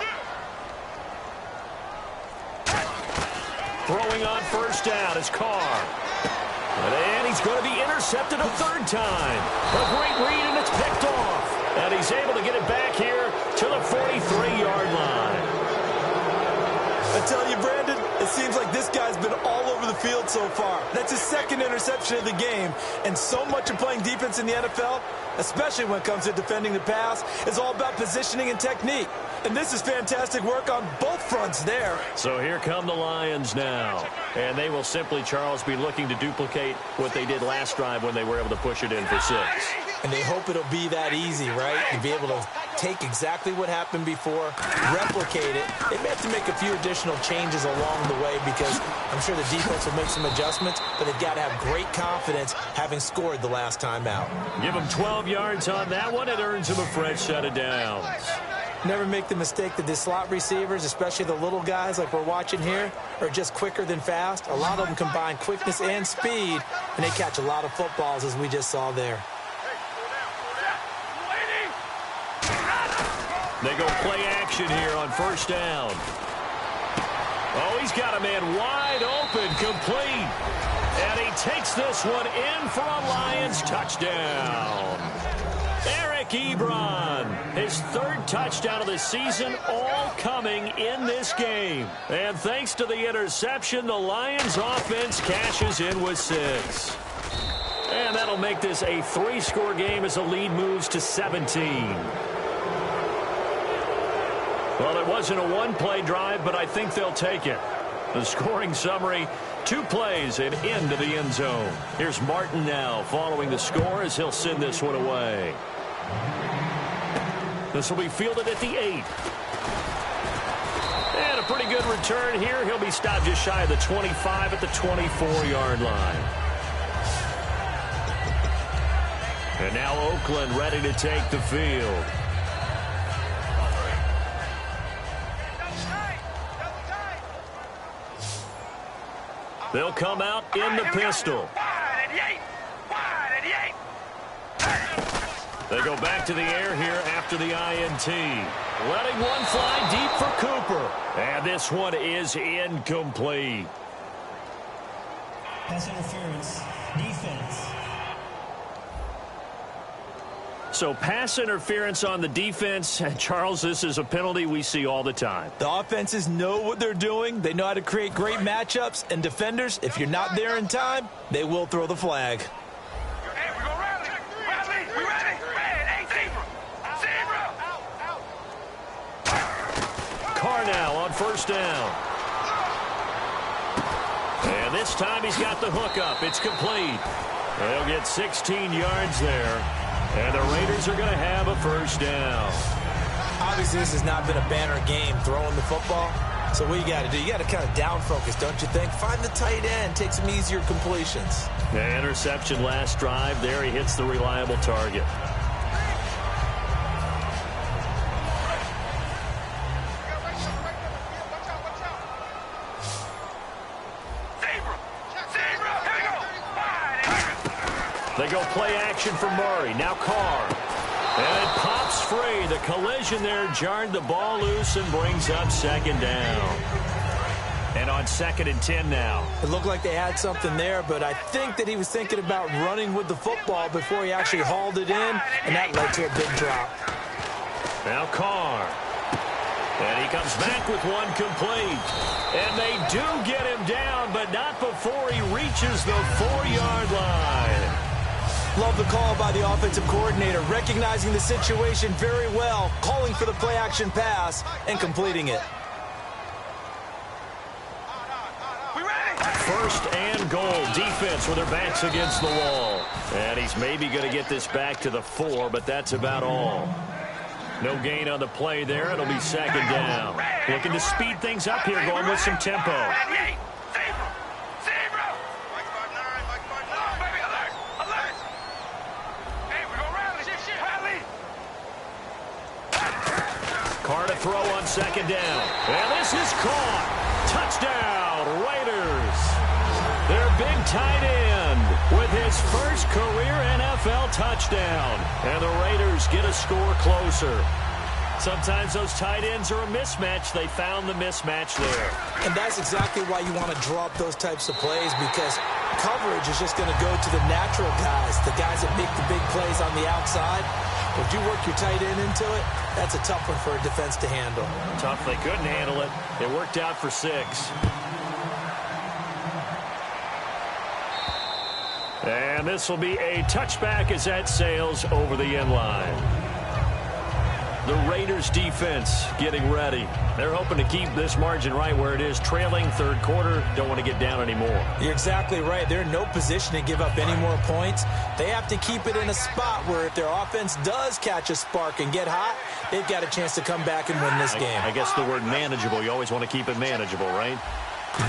Throwing on first down is Carr. And he's going to be intercepted a third time. A great read, and it's picked off. And he's able to get it back here to the 43-yard line. I tell you, Brandon, it seems like this guy's been all over the field so far. That's his second interception of the game. And so much of playing defense in the NFL, especially when it comes to defending the pass, is all about positioning and technique. And this is fantastic work on both fronts there. So here come the Lions now. And they will simply, Charles, be looking to duplicate what they did last drive when they were able to push it in for 6. And they hope it'll be that easy, right? And be able to take exactly what happened before, replicate it. They may have to make a few additional changes along the way because I'm sure the defense will make some adjustments, but they've got to have great confidence having scored the last time out. Give them 12 yards on that one. It earns them a fresh set of downs. Never make the mistake that the slot receivers, especially the little guys like we're watching here, are just quicker than fast. A lot of them combine quickness and speed, and they catch a lot of footballs as we just saw there. They go play action here on first down. Oh, he's got a man wide open, complete. And he takes this one in for a Lions touchdown. Eric Ebron, his 3rd touchdown of the season, all coming in this game. And thanks to the interception, the Lions offense cashes in with 6. And that'll make this a 3-score game as the lead moves to 17. Well, it wasn't a 1-play drive, but I think they'll take it. The scoring summary, 2 plays and into the end zone. Here's Martin now following the score as he'll send this one away. This will be fielded at the 8. And a pretty good return here. He'll be stopped just shy of the 25 at the 24-yard line. And now Oakland ready to take the field. They'll come out in the pistol. They go back to the air here after the INT. Letting one fly deep for Cooper. And this one is incomplete. Pass interference. Defense. So pass interference on the defense. Charles, this is a penalty we see all the time. The offenses know what they're doing. They know how to create great matchups. And defenders, if you're not there in time, they will throw the flag. Hey, we go rally. Rally. We ready. Red. Hey, zebra. Carr now on first down. And this time he's got the hook up. It's complete. They'll get 16 yards there. And the Raiders are going to have a first down. Obviously, this has not been a banner game throwing the football. So what you got to do, you got to kind of down focus, don't you think? Find the tight end, take some easier completions. The interception last drive. There he hits the reliable target. They go play action for Murray. Now Carr. And it pops free. The collision there jarred the ball loose and brings up second down. And on 2nd and 10 now. It looked like they had something there, but I think that he was thinking about running with the football before he actually hauled it in, and that led to a big drop. Now Carr. And he comes back with one complete. And they do get him down, but not before he reaches the 4-yard line. Love the call by the offensive coordinator, recognizing the situation very well, calling for the play-action pass, and completing it. First and goal. Defense with their backs against the wall. And he's maybe going to get this back to the 4, but that's about all. No gain on the play there. It'll be second down. Looking to speed things up here, going with some tempo. Carr to throw on second down. And this is caught. Touchdown, Raiders. Their big tight end with his first career NFL touchdown. And the Raiders get a score closer. Sometimes those tight ends are a mismatch. They found the mismatch there. And that's exactly why you want to draw up those types of plays, because coverage is just going to go to the natural guys, the guys that make the big plays on the outside. Would you work your tight end into it? That's a tough one for a defense to handle. Tough. They couldn't handle it. It worked out for 6. And this will be a touchback as that sails over the end line. The Raiders defense getting ready. They're hoping to keep this margin right where it is, trailing third quarter. Don't want to get down anymore. You're exactly right. They're in no position to give up any more points. They have to keep it in a spot where if their offense does catch a spark and get hot, they've got a chance to come back and win this game. I guess the word manageable, you always want to keep it manageable, right?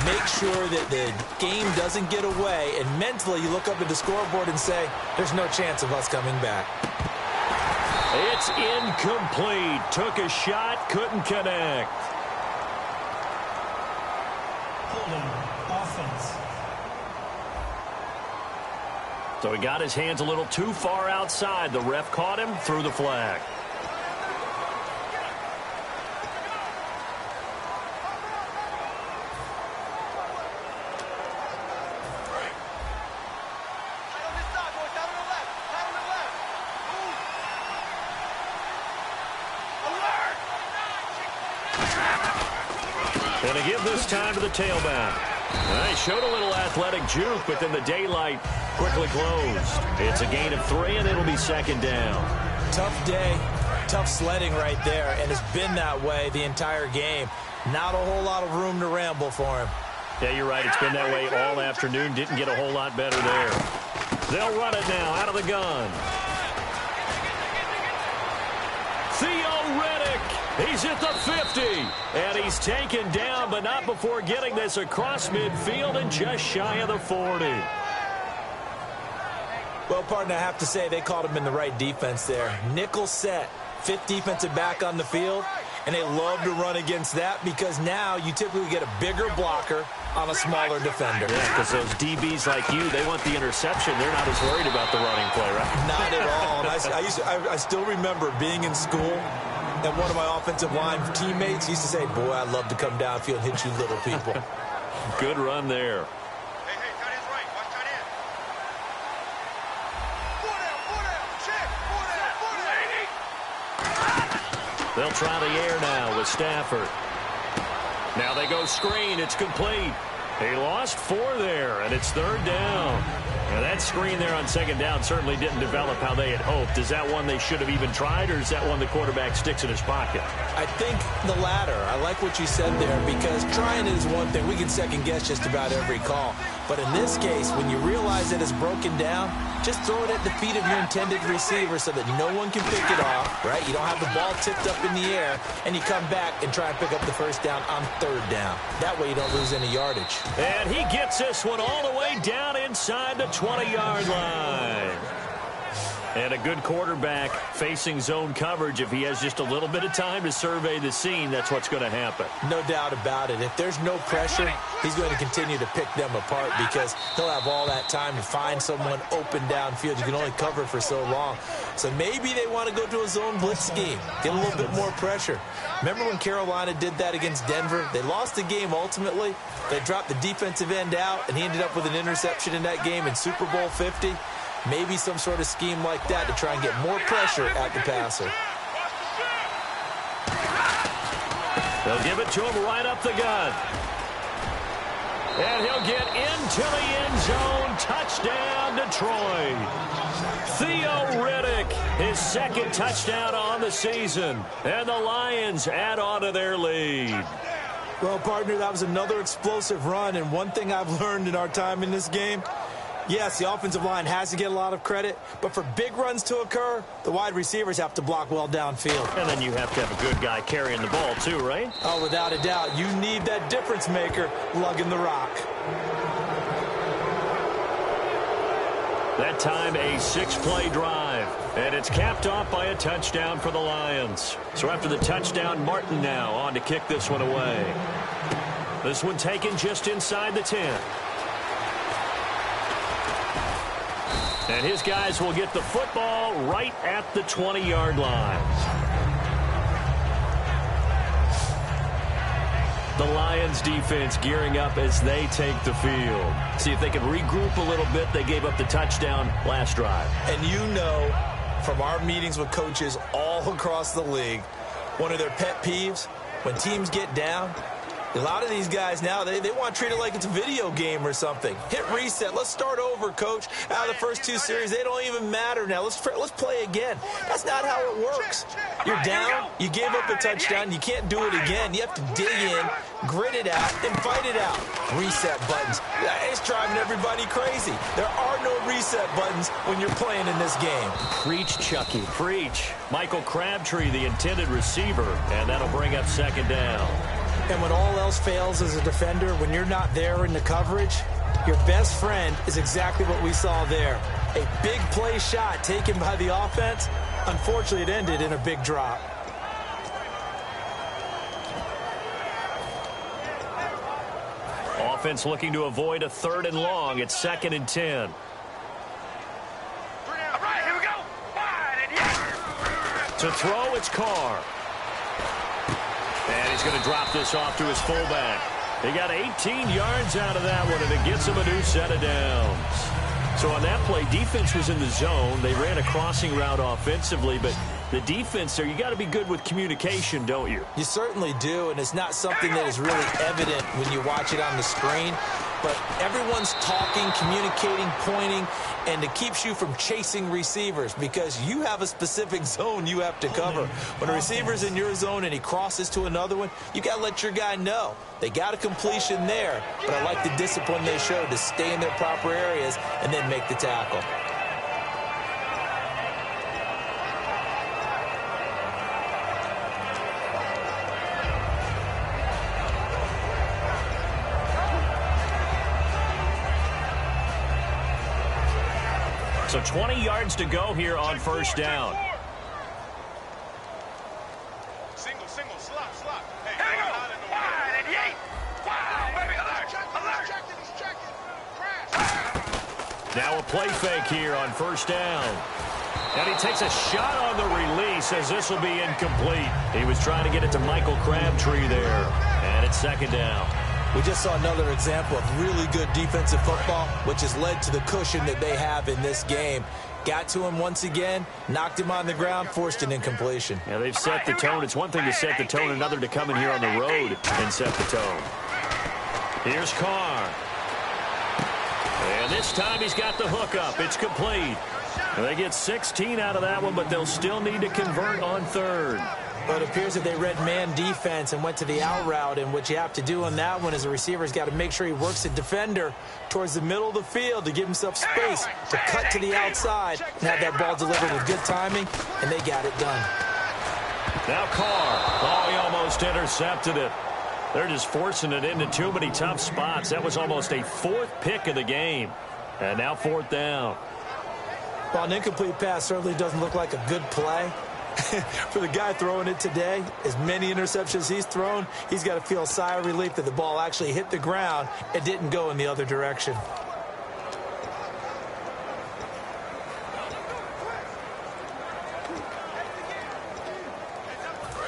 Make sure that the game doesn't get away, and mentally you look up at the scoreboard and say, there's no chance of us coming back. It's incomplete. Took a shot, couldn't connect. Holding offense. So he got his hands a little too far outside. The ref caught him, threw the flag. And to give this time to the tailback. He showed a little athletic juke, but then the daylight quickly closed. It's a gain of 3, and it'll be second down. Tough day, tough sledding right there, and it's been that way the entire game. Not a whole lot of room to ramble for him. Yeah, you're right. It's been that way all afternoon. Didn't get a whole lot better there. They'll run it now out of the gun. He's at the 50, and he's taken down, but not before getting this across midfield and just shy of the 40. Well, partner, I have to say they caught him in the right defense there. Nickel set, 5th defensive back on the field, and they love to run against that because now you typically get a bigger blocker on a smaller defender. Yeah, because those DBs like you, they want the interception. They're not as worried about the running play, right? Not at all. And I still remember being in school, and one of my offensive line teammates used to say, boy, I'd love to come downfield and hit you little people. Good run there. Hey, tight end's right. Watch tight end. Four down, check. Four down. They'll try the air now with Stafford. Now they go screen. It's complete. He lost 4 there, and it's 3rd down. Now that screen there on 2nd down certainly didn't develop how they had hoped. Is that one they should have even tried, or is that one the quarterback sticks in his pocket? I think the latter. I like what you said there, because trying it is one thing. We can second-guess just about every call. But in this case, when you realize that it's broken down, just throw it at the feet of your intended receiver so that no one can pick it off, right? You don't have the ball tipped up in the air, and you come back and try and pick up the 1st down on 3rd down. That way you don't lose any yardage. And he gets this one all the way down inside the 20-yard line. And a good quarterback facing zone coverage, if he has just a little bit of time to survey the scene, that's what's going to happen. No doubt about it. If there's no pressure, he's going to continue to pick them apart because he'll have all that time to find someone open downfield. You can only cover for so long. So maybe they want to go to a zone blitz scheme, get a little bit more pressure. Remember when Carolina did that against Denver? They lost the game ultimately. They dropped the defensive end out, and he ended up with an interception in that game in Super Bowl 50. Maybe some sort of scheme like that to try and get more pressure at the passer. They'll give it to him right up the gut. And he'll get into the end zone. Touchdown, Detroit. Theo Riddick, his second touchdown on the season. And the Lions add on to their lead. Well, partner, that was another explosive run. And one thing I've learned in our time in this game, yes, the offensive line has to get a lot of credit, but for big runs to occur, the wide receivers have to block well downfield. And then you have to have a good guy carrying the ball too, right? Oh, without a doubt. You need that difference maker lugging the rock. That time a 6-play drive, and it's capped off by a touchdown for the Lions. So after the touchdown, Martin now on to kick this one away. This one taken just inside the 10. And his guys will get the football right at the 20-yard line. The Lions defense gearing up as they take the field. See if they can regroup a little bit. They gave up the touchdown last drive. And you know from our meetings with coaches all across the league, one of their pet peeves, when teams get down, a lot of these guys now, they want to treat it like it's a video game or something. Hit reset. Let's start over, coach. Out of the first 2 series, they don't even matter now. Let's play again. That's not how it works. You're down. You gave up a touchdown. You can't do it again. You have to dig in, grit it out, and fight it out. Reset buttons. It's driving everybody crazy. There are no reset buttons when you're playing in this game. Preach, Chucky. Preach. Michael Crabtree, the intended receiver, and that'll bring up second down. And when all else fails as a defender, when you're not there in the coverage, your best friend is exactly what we saw there. A big play shot taken by the offense. Unfortunately, it ended in a big drop. Offense looking to avoid a 3rd and long. It's 2nd and 10. All right, here we go. Wide and yes. To throw, it's Carr. And he's going to drop this off to his fullback. He got 18 yards out of that one, and it gets him a new set of downs. So on that play, defense was in the zone. They ran a crossing route offensively, but the defense there, you got to be good with communication, don't you? You certainly do, and it's not something that is really evident when you watch it on the screen. But everyone's talking, communicating, pointing, and it keeps you from chasing receivers because you have a specific zone you have to cover. When a receiver's in your zone and he crosses to another one, you got to let your guy know. They got a completion there, but I like the discipline they showed to stay in their proper areas and then make the tackle. So 20 yards to go here on first down. Single, slot. Hey, here we go. Wide and yay. Wow, baby, alert. Crash. Now a play fake here on first down. And he takes a shot on the release as this will be incomplete. He was trying to get it to Michael Crabtree there. And it's 2nd down. We just saw another example of really good defensive football, which has led to the cushion that they have in this game. Got to him once again, knocked him on the ground, forced an incompletion. Yeah, they've set the tone. It's one thing to set the tone, another to come in here on the road and set the tone. Here's Carr. And this time he's got the hook up. It's complete. And they get 16 out of that one, but they'll still need to convert on 3rd. But it appears that they read man defense and went to the out route, and what you have to do on that one is the receiver's got to make sure he works the defender towards the middle of the field to give himself space to cut to the outside and have that ball delivered with good timing, and they got it done. Now Carr. Oh, he almost intercepted it. They're just forcing it into too many tough spots. That was almost a 4th pick of the game. And now 4th down. Well, an incomplete pass certainly doesn't look like a good play. For the guy throwing it today, as many interceptions he's thrown, he's got to feel a sigh of relief that the ball actually hit the ground and didn't go in the other direction.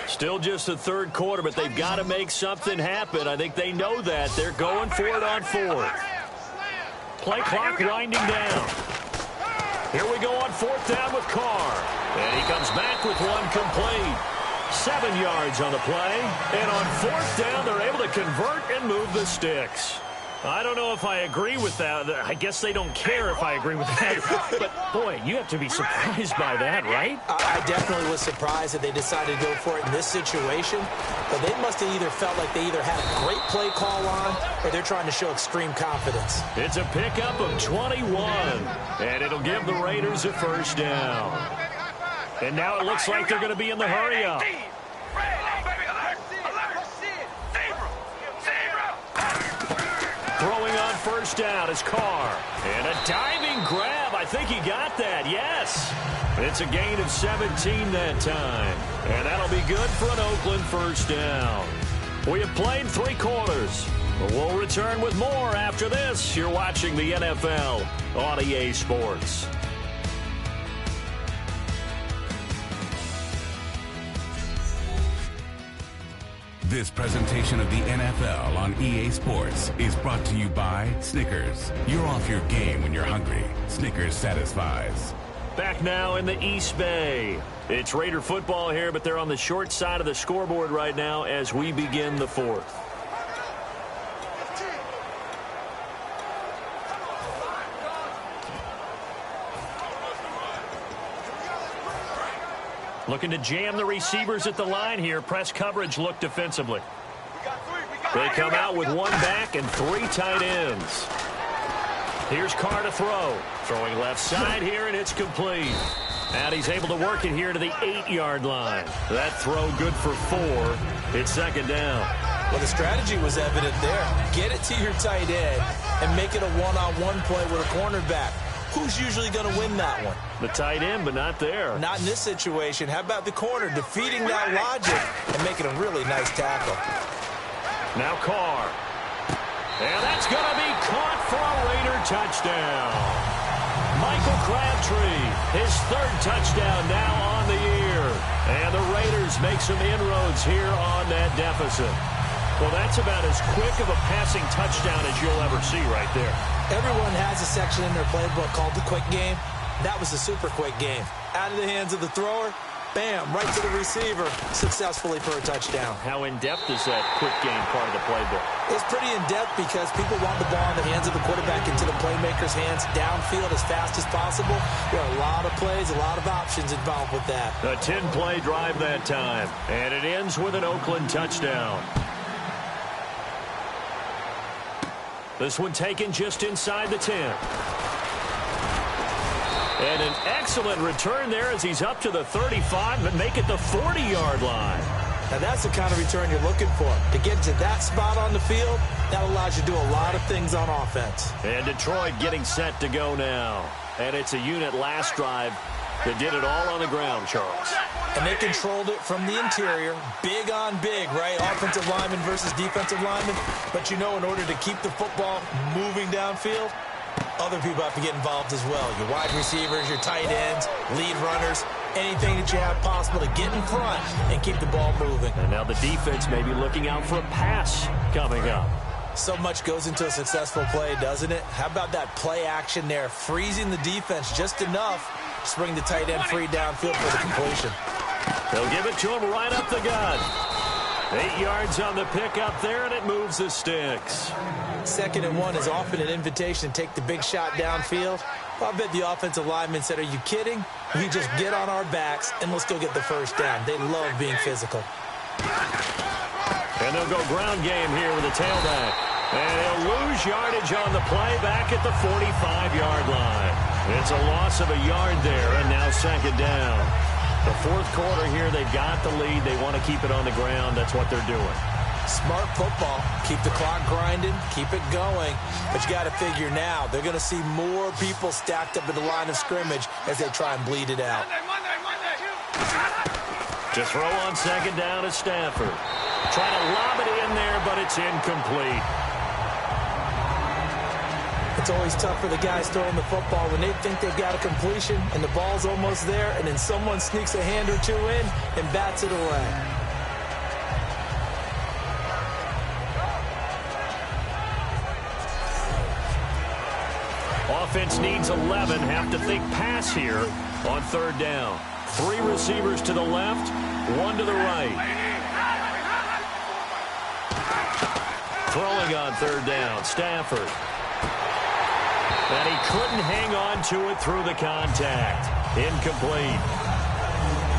Still just the third quarter, but they've got to make something happen. I think they know that. They're going for it on fourth. Play clock winding down. Here we go on fourth down with Carr. And he comes back with one complete. 7 yards on the play. And on fourth down, they're able to convert and move the sticks. I don't know if I agree with that. I guess they don't care if I agree with that. But, boy, you have to be surprised by that, right? I definitely was surprised that they decided to go for it in this situation. But they must have either felt like they either had a great play call on or they're trying to show extreme confidence. It's a pickup of 21. And it'll give the Raiders a first down. And now it looks like they're going to be in the hurry-up. Throwing on first down is Carr. And a diving grab. I think he got that. Yes. It's a gain of 17 that time. And that'll be good for an Oakland first down. We have played 3 quarters. But we'll return with more after this. You're watching the NFL on EA Sports. This presentation of the NFL on EA Sports is brought to you by Snickers. You're off your game when you're hungry. Snickers satisfies. Back now in the East Bay. It's Raider football here, but they're on the short side of the scoreboard right now as we begin the fourth. Looking to jam the receivers at the line here. Press coverage look defensively. They come out with 1 back and 3 tight ends. Here's Carr to throw. Throwing left side here, and it's complete. And he's able to work it here to the 8-yard line. That throw good for 4. It's second down. Well, the strategy was evident there. Get it to your tight end and make it a one-on-one play with a cornerback. Who's usually going to win that one? The tight end, but not there. Not in this situation. How about the corner defeating that logic and making a really nice tackle? Now Carr. And that's going to be caught for a Raider touchdown. Michael Crabtree, his 3rd touchdown now on the year. And the Raiders make some inroads here on that deficit. Well, that's about as quick of a passing touchdown as you'll ever see right there. Everyone has a section in their playbook called the quick game. That was a super quick game. Out of the hands of the thrower, bam, right to the receiver, successfully for a touchdown. How in-depth is that quick game part of the playbook? It's pretty in-depth because people want the ball in the hands of the quarterback into the playmaker's hands downfield as fast as possible. There are a lot of plays, a lot of options involved with that. A 10-play drive that time, and it ends with an Oakland touchdown. This one taken just inside the 10. And an excellent return there as he's up to the 35, but make it the 40-yard line. Now, that's the kind of return you're looking for. To get to that spot on the field, that allows you to do a lot of things on offense. And Detroit getting set to go now. And it's a unit last drive that did it all on the ground, Charles. And they controlled it from the interior. Big on big, right? Offensive lineman versus defensive lineman. But, you know, in order to keep the football moving downfield, other people have to get involved as well. Your wide receivers, your tight ends, lead runners, anything that you have possible to get in front and keep the ball moving. And now the defense may be looking out for a pass coming up. So much goes into a successful play, doesn't it? How about that play action there, freezing the defense just enough to bring the tight end free downfield for the completion. They'll give it to him right up the gut. 8 yards on the pickup there, and it moves the sticks. 2nd and 1 is often an invitation to take the big shot downfield. I bet the offensive lineman said, are you kidding? We just get on our backs, and let's go get the first down. They love being physical. And they'll go ground game here with the tailback. And he'll lose yardage on the play back at the 45-yard line. It's a loss of a yard there, and now 2nd down. The 4th quarter here, they've got the lead. They want to keep it on the ground. That's what they're doing. Smart football. Keep the clock grinding, keep it going. But you got to figure now, they're going to see more people stacked up at the line of scrimmage as they try and bleed it out. To throw on second down is Stafford. Trying to lob it in there, but it's incomplete. It's always tough for the guys throwing the football when they think they've got a completion and the ball's almost there, and then someone sneaks a hand or two in and bats it away. Offense needs 11. Have to think pass here on third down. 3 receivers to the left, 1 to the right. Throwing on third down, Stafford. And he couldn't hang on to it through the contact. Incomplete.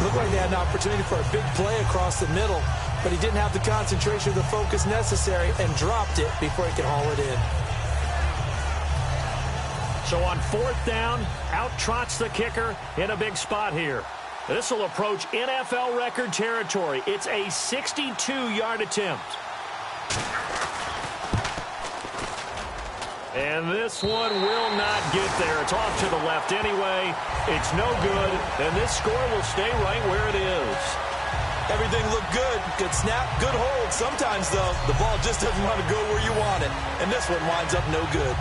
Looked like they had an opportunity for a big play across the middle, but he didn't have the concentration or the focus necessary and dropped it before he could haul it in. So on fourth down, out trots the kicker in a big spot here. This will approach NFL record territory. It's a 62-yard attempt. And this one will not get there. It's off to the left anyway. It's no good, and this score will stay right where it is. Everything looked good. Good snap, good hold. Sometimes, though, the ball just doesn't want to go where you want it. And this one winds up no good.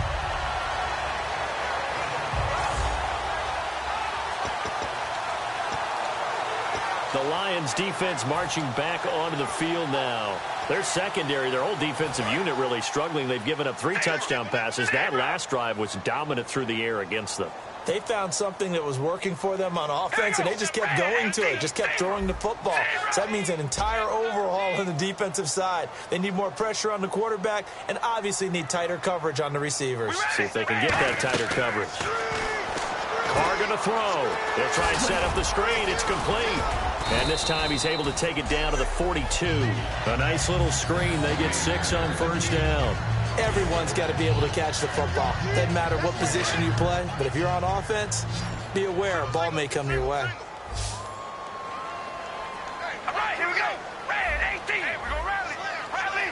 The Lions defense marching back onto the field now. Their secondary, their whole defensive unit really struggling. They've given up 3 touchdown passes. That last drive was dominant through the air against them. They found something that was working for them on offense, and they just kept going to it, just kept throwing the football. So that means an entire overhaul on the defensive side. They need more pressure on the quarterback and obviously need tighter coverage on the receivers. See if they can get that tighter coverage. Carr going to throw. They'll try and set up the screen. It's complete. And this time he's able to take it down to the 42. A nice little screen. They get 6 on first down. Everyone's got to be able to catch the football. Doesn't matter what position you play, but if you're on offense, be aware a ball may come your way. All right, here we go. Red 18. Hey, we're going to rally. Rally.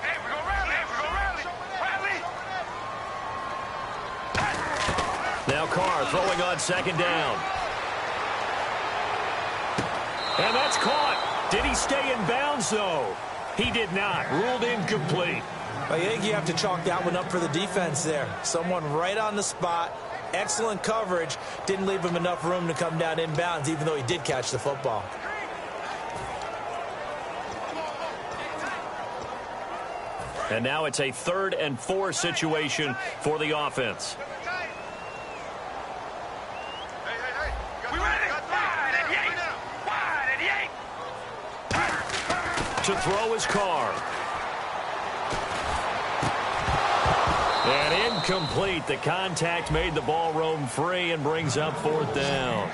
Hey, we're going to rally. Hey, we're going to rally. Rally. Now Carr throwing on second down. And that's caught. Did he stay in bounds, though? He did not. Ruled incomplete. I think you have to chalk that one up for the defense there. Someone right on the spot. Excellent coverage. Didn't leave him enough room to come down inbounds, even though he did catch the football. And now it's a 3rd and 4 situation for the offense. To throw his Carr. And incomplete. The contact made the ball roam free and brings up 4th down.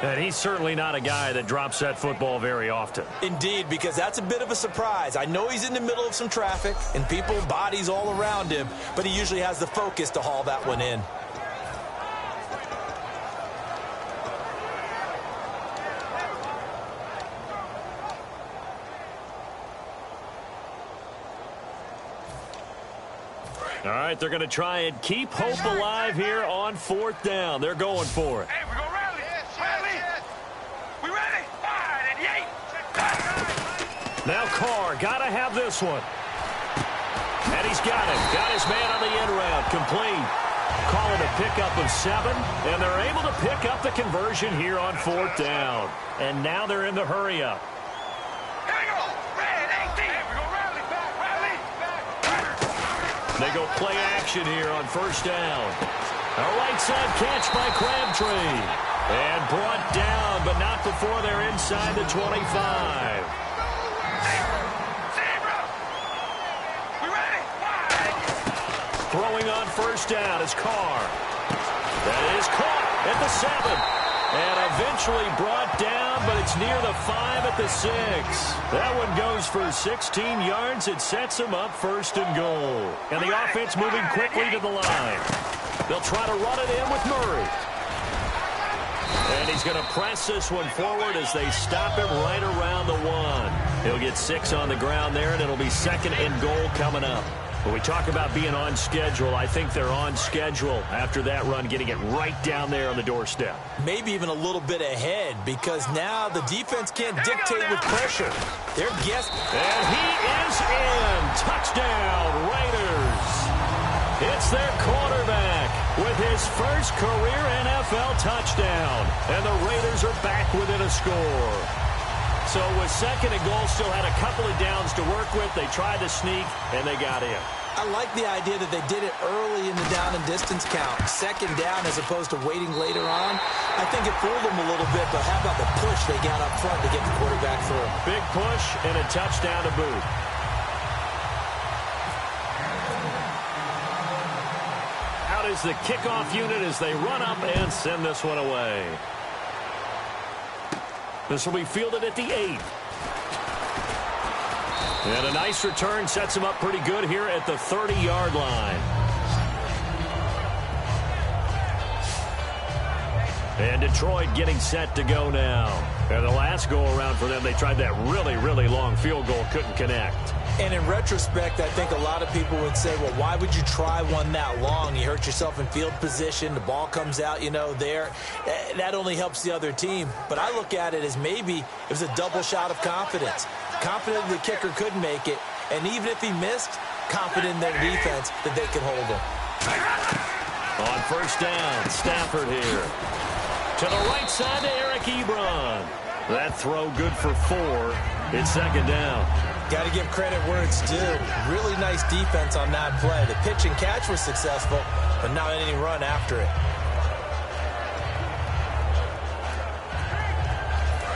And he's certainly not a guy that drops that football very often. Indeed, because that's a bit of a surprise. I know he's in the middle of some traffic and people, bodies all around him, but he usually has the focus to haul that one in. All right, they're going to try and keep hope alive here on 4th down. They're going for it. Hey, we're going to rally. Rally. We ready? 5 and 8. Now Carr, got to have this one. And he's got it. Got his man on the end route. Complete. Call it a pickup of 7. And they're able to pick up the conversion here on 4th down. And now they're in the hurry up. Here we go. Red 18. Hey, we're going to rally. Rally. They go play action here on 1st down. A right side catch by Crabtree. And brought down, but not before they're inside the 25. We ready? 5. Throwing on 1st down is Carr. That is caught at the 7. And eventually brought down, but it's near the 5 at the 6. That one goes for 16 yards. It sets them up 1st and goal. And the offense moving quickly to the line. They'll try to run it in with Murray. And he's going to press this one forward as they stop him right around the 1. He'll get 6 on the ground there, and it'll be 2nd and goal coming up. When we talk about being on schedule, I think they're on schedule after that run, getting it right down there on the doorstep. Maybe even a little bit ahead, because now the defense can't dictate with pressure. They're guessing. And he is in. Touchdown, Raiders. It's their quarterback with his first career NFL touchdown. And the Raiders are back within a score. So with 2nd and goal, still had a couple of downs to work with. They tried to sneak, and they got in. I like the idea that they did it early in the down and distance count. 2nd down as opposed to waiting later on. I think it fooled them a little bit, but how about the push they got up front to get the quarterback through? Big push and a touchdown to boot. Out is the kickoff unit as they run up and send this one away. This will be fielded at the 8. And a nice return sets him up pretty good here at the 30-yard line. And Detroit getting set to go now. And the last go-around for them, they tried that really, really long field goal, couldn't connect. And in retrospect, I think a lot of people would say, well, why would you try one that long? You hurt yourself in field position. The ball comes out, there. That only helps the other team. But I look at it as maybe it was a double shot of confidence. Confident the kicker could make it. And even if he missed, confident in their defense that they could hold him. On first down, Stafford here. To the right side to Eric Ebron. That throw good for 4. It's 2nd down. Got to give credit where it's due. Really nice defense on that play. The pitch and catch was successful, but not any run after it.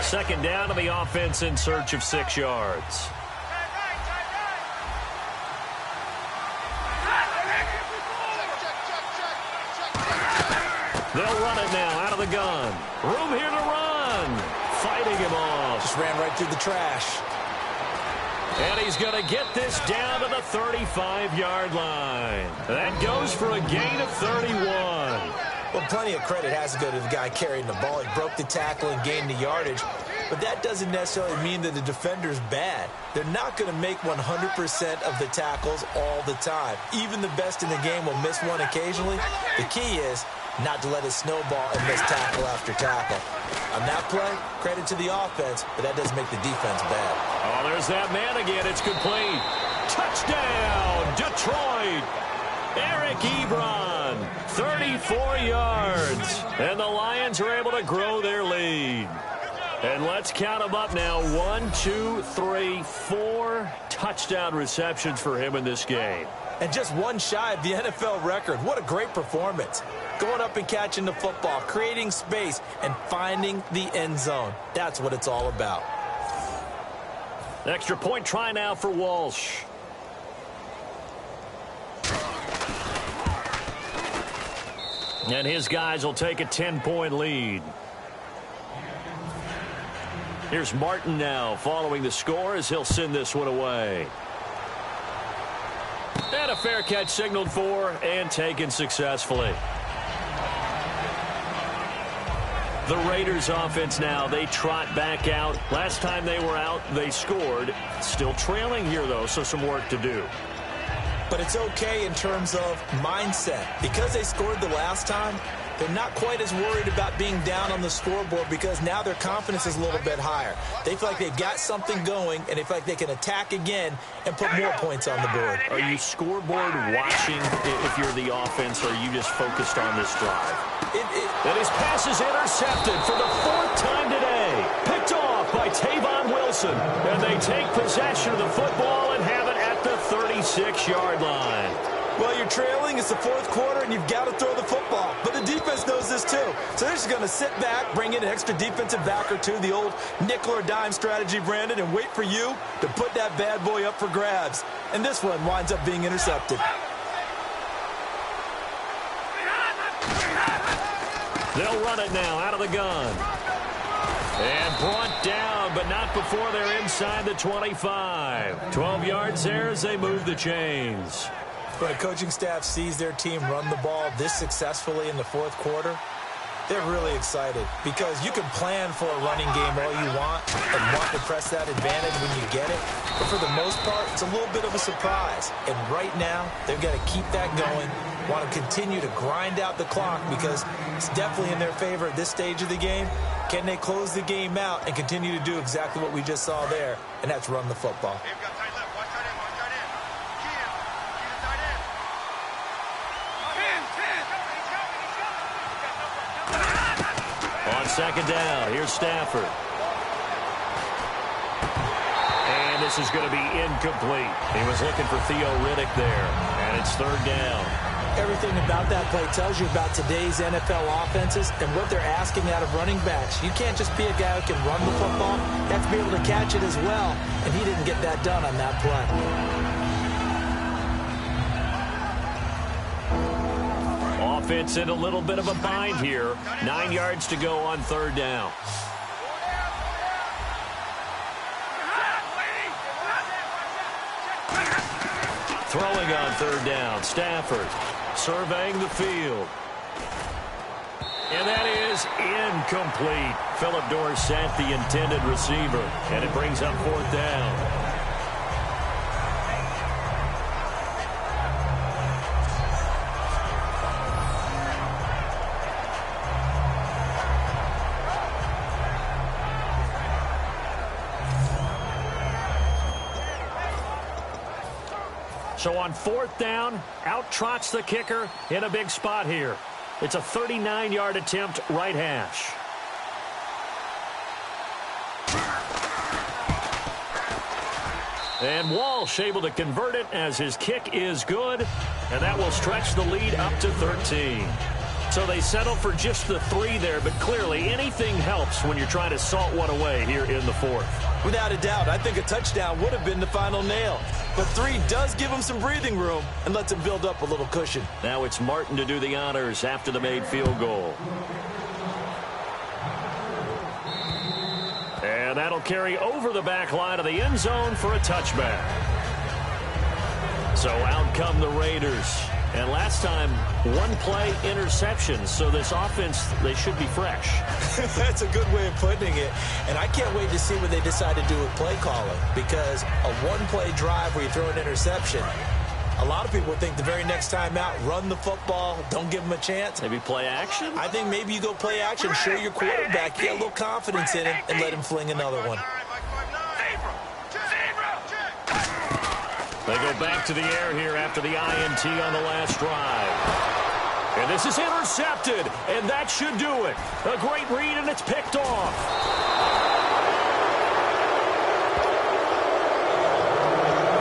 2nd down to the offense in search of 6 yards. They'll run it now out of the gun. Room here to run. Fighting him off. Just ran right through the trash. And he's going to get this down to the 35-yard line. That goes for a gain of 31. Well, plenty of credit has to go to the guy carrying the ball. He broke the tackle and gained the yardage. But that doesn't necessarily mean that the defender's bad. They're not going to make 100% of the tackles all the time. Even the best in the game will miss one occasionally. The key is not to let it snowball and miss tackle after tackle. On that play, credit to the offense, but that doesn't make the defense bad. Oh, there's that man again. It's complete. Touchdown, Detroit. Eric Ebron, 34 yards. And the Lions are able to grow their lead. And let's count them up now. 1, 2, 3, 4 touchdown receptions for him in this game. And just one shy of the NFL record. What a great performance. Going up and catching the football, creating space, and finding the end zone. That's what it's all about. Extra point try now for Walsh. And his guys will take a 10-point lead. Here's Martin now following the score as he'll send this one away. And a fair catch signaled for and taken successfully. The Raiders offense now, they trot back out. Last time they were out, they scored. Still trailing here, though, so some work to do. But it's okay in terms of mindset. Because they scored the last time, they're not quite as worried about being down on the scoreboard because now their confidence is a little bit higher. They feel like they've got something going, and they feel like they can attack again and put more points on the board. Are you scoreboard watching if you're the offense, or are you just focused on this drive? And his pass is intercepted for the 4th time today. Picked off by Tavon Wilson. And they take possession of the football and have it at the 36-yard line. Well, you're trailing. It's the 4th quarter, and you've got to throw the football. But the defense knows this, too. So they're just going to sit back, bring in an extra defensive back or two, the old nickel or dime strategy, Brandon, and wait for you to put that bad boy up for grabs. And this one winds up being intercepted. They'll run it now out of the gun. And brought down, but not before they're inside the 25. 12 yards there as they move the chains. When a coaching staff sees their team run the ball this successfully in the 4th quarter, They're really excited because you can plan for a running game all you want and want to press that advantage when you get it. But for the most part, it's a little bit of a surprise. And right now, they've got to keep that going, want to continue to grind out the clock because it's definitely in their favor at this stage of the game. Can they close the game out and continue to do exactly what we just saw there, and that's run the football? On second down, here's Stafford. And this is going to be incomplete. He was looking for Theo Riddick there, and it's third down. Everything about that play tells you about today's NFL offenses and what they're asking out of running backs. You can't just be a guy who can run the football. You have to be able to catch it as well, and he didn't get that done on that play. Offense in a little bit of a bind here. 9 yards to go on third down. Throwing on third down, Stafford surveying the field. And that is incomplete. Philip Dorsett, the intended receiver. And it brings up fourth down. So on fourth down, out trots the kicker in a big spot here. It's a 39-yard attempt, right hash. And Walsh able to convert it as his kick is good, and that will stretch the lead up to 13. So they settle for just the 3 there, but clearly anything helps when you're trying to salt one away here in the fourth. Without a doubt, I think a touchdown would have been the final nail. But 3 does give him some breathing room and lets him build up a little cushion. Now it's Martin to do the honors after the made field goal. And that'll carry over the back line of the end zone for a touchback. So out come the Raiders. And last time, 1 play interception. So this offense, they should be fresh. That's a good way of putting it. And I can't wait to see what they decide to do with play calling. Because a 1-play drive where you throw an interception, a lot of people think the very next time out, run the football, don't give them a chance. Maybe play action? I think maybe you go play action, show your quarterback, get a little confidence in him, and let him fling another one. They go back to the air here after the INT on the last drive. And this is intercepted, and that should do it. A great read, and it's picked off.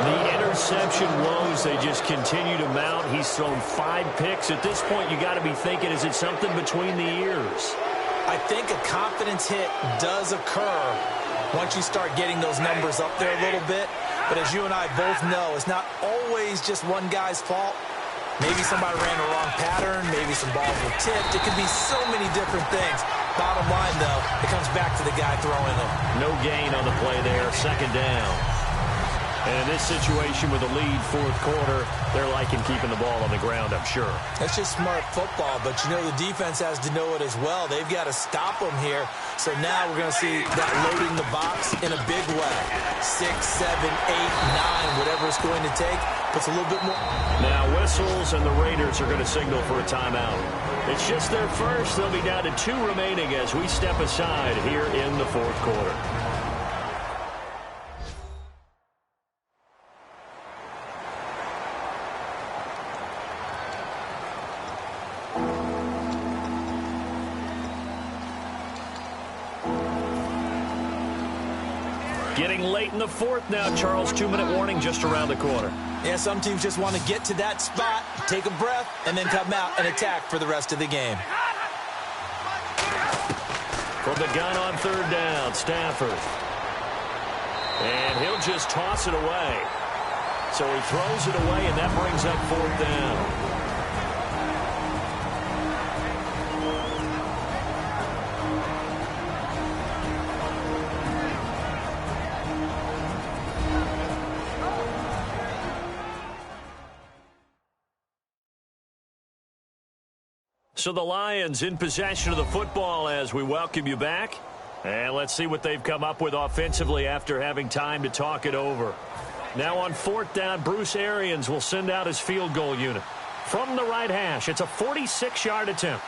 The interception woes, they just continue to mount. He's thrown 5 picks. At this point, you got to be thinking, is it something between the ears? I think a confidence hit does occur once you start getting those numbers up there a little bit. But as you and I both know, it's not always just one guy's fault. Maybe somebody ran the wrong pattern. Maybe some balls were tipped. It could be so many different things. Bottom line, though, it comes back to the guy throwing them. No gain on the play there. Second down. And in this situation with the lead fourth quarter, they're liking keeping the ball on the ground, I'm sure. That's just smart football, but you know the defense has to know it as well. They've got to stop them here. So now we're going to see that loading the box in a big way. 6, 7, 8, 9, whatever it's going to take. Puts a little bit more. Now whistles, and the Raiders are going to signal for a timeout. It's just their first. They'll be down to 2 remaining as we step aside here in the fourth quarter. Getting late in the fourth now, Charles. 2-minute warning just around the corner. Yeah, some teams just want to get to that spot, take a breath, and then come out and attack for the rest of the game. From the gun on third down, Stafford. And he'll just toss it away. So he throws it away, and that brings up fourth down. So the Lions in possession of the football as we welcome you back. And let's see what they've come up with offensively after having time to talk it over. Now on 4th down, Bruce Arians will send out his field goal unit. From the right hash, it's a 46-yard attempt.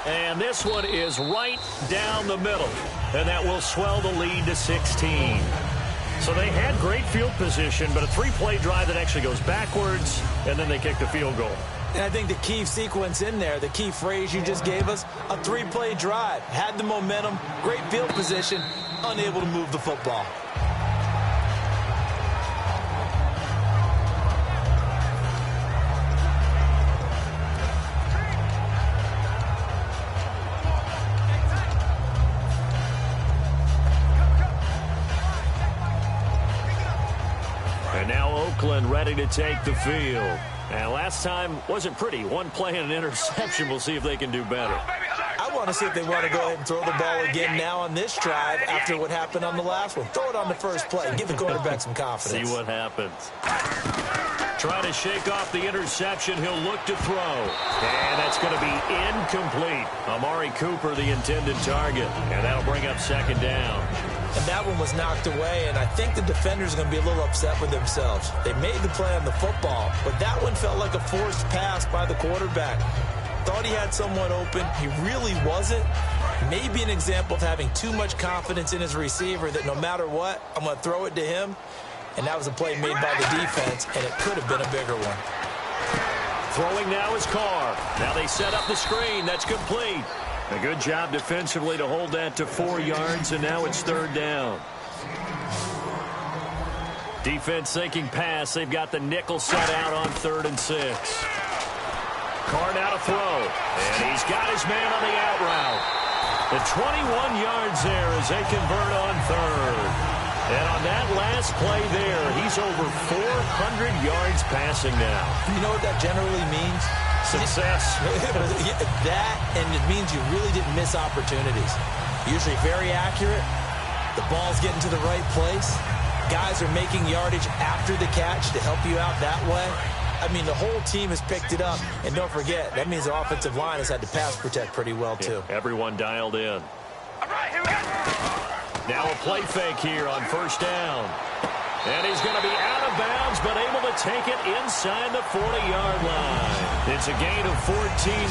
And this one is right down the middle. And that will swell the lead to 16. So they had great field position, but a 3-play drive that actually goes backwards, and then they kick the field goal. And I think the key sequence in there, the key phrase you just gave us, a 3-play drive. Had the momentum, great field position, unable to move the football. And now Oakland ready to take the field. And last time wasn't pretty. One play and an interception. We'll see if they can do better. I want to see if they want to go ahead and throw the ball again now on this drive after what happened on the last one. Throw it on the first play. Give the quarterback some confidence. See what happens. Trying to shake off the interception. He'll look to throw. And that's going to be incomplete. Amari Cooper, the intended target. And that'll bring up 2nd down. And that one was knocked away, and I think the defenders are going to be a little upset with themselves. They made the play on the football, but that one felt like a forced pass by the quarterback. Thought he had someone open. He really wasn't. Maybe an example of having too much confidence in his receiver that no matter what, I'm going to throw it to him. And that was a play made by the defense, and it could have been a bigger one. Throwing now is Carr. Now they set up the screen. That's complete. A good job defensively to hold that to 4 yards, and now it's 3rd down. Defense thinking pass. They've got the nickel set out on 3rd and 6. Carr now to throw, and he's got his man on the out route. The 21 yards there as they convert on 3rd. And on that last play there, he's over 400 yards passing now. You know what that generally means? Success. That, and it means you really didn't miss opportunities. Usually very accurate. The ball's getting to the right place. Guys are making yardage after the catch to help you out that way. I mean, the whole team has picked it up. And don't forget, that means the offensive line has had to pass protect pretty well, too. Yeah, everyone dialed in. All right, here we go. Now a play fake here on 1st down. And he's going to be out of bounds, but able to take it inside the 40-yard line. It's a gain of 14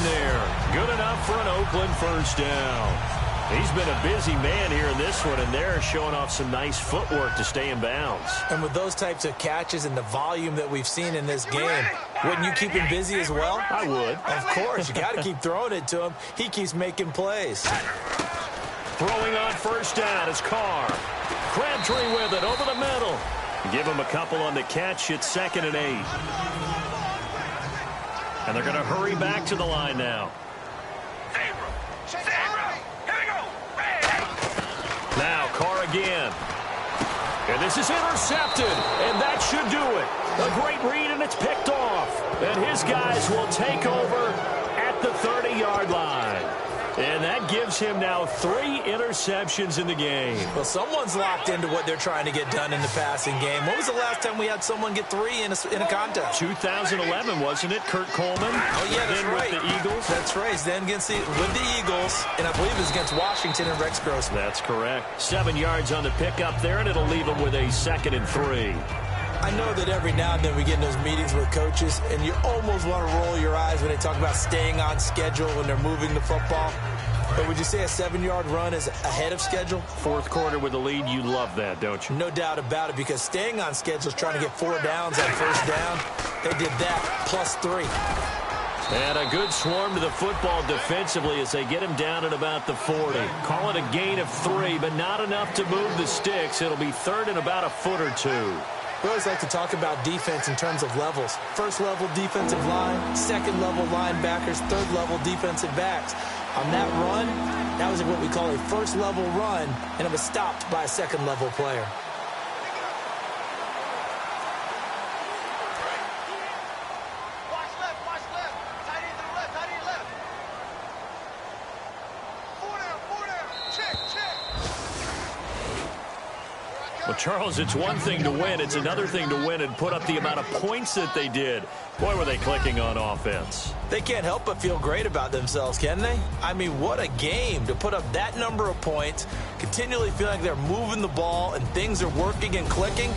there. Good enough for an Oakland 1st down. He's been a busy man here in this one, and they're showing off some nice footwork to stay in bounds. And with those types of catches and the volume that we've seen in this game, wouldn't you keep him busy as well? I would. Of course. You got to keep throwing it to him. He keeps making plays. Throwing on 1st down is Carr. Crabtree with it over the middle. Give him a couple on the catch. It's 2nd and 8. And they're going to hurry back to the line now. Zero. Here we go. Now Carr again. And this is intercepted. And that should do it. A great read, and it's picked off. And his guys will take over at the 30-yard line. And that gives him now 3 interceptions in the game. Well, someone's locked into what they're trying to get done in the passing game. When was the last time we had someone get 3 in a contest? 2011, wasn't it? Kurt Coleman. Oh, yeah, that's then right. With the Eagles. That's right. Then with the Eagles, and I believe it was against Washington and Rex Grossman. That's correct. 7 yards on the pickup there, and it'll leave him with a 2nd and 3. I know that every now and then we get in those meetings with coaches, and you almost want to roll your eyes when they talk about staying on schedule when they're moving the football. But would you say a 7-yard run is ahead of schedule? 4th quarter with the lead, you love that, don't you? No doubt about it, because staying on schedule is trying to get 4 downs on 1st down. They did that, plus 3. And a good swarm to the football defensively as they get him down at about the 40. Call it a gain of 3, but not enough to move the sticks. It'll be 3rd and about a foot or 2. We always like to talk about defense in terms of levels. 1st level defensive line, 2nd level linebackers, 3rd level defensive backs. On that run, that was what we call a 1st level run, and it was stopped by a 2nd level player. Watch left. Tight end to the left, tight end left. 4 down. Check. Well, Charles, it's one thing to win. It's another thing to win and put up the amount of points that they did. Boy, were they clicking on offense. They can't help but feel great about themselves, can they? I mean, what a game to put up that number of points, continually feeling like they're moving the ball and things are working and clicking.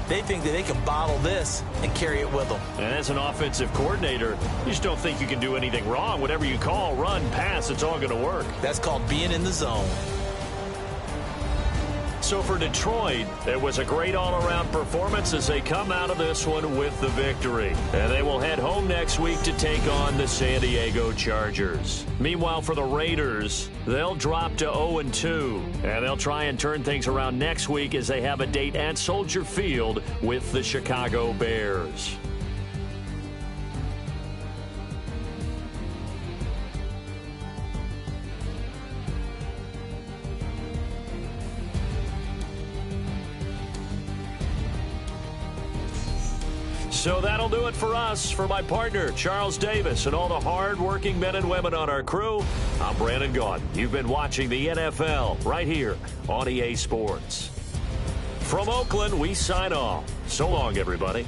They think that they can bottle this and carry it with them. And as an offensive coordinator, you just don't think you can do anything wrong. Whatever you call, run, pass, it's all going to work. That's called being in the zone. So for Detroit, it was a great all-around performance as they come out of this one with the victory. And they will head home next week to take on the San Diego Chargers. Meanwhile, for the Raiders, they'll drop to 0-2. And they'll try and turn things around next week as they have a date at Soldier Field with the Chicago Bears. So that'll do it for us. For my partner, Charles Davis, and all the hard-working men and women on our crew, I'm Brandon Gaudin. You've been watching the NFL right here on EA Sports. From Oakland, we sign off. So long, everybody.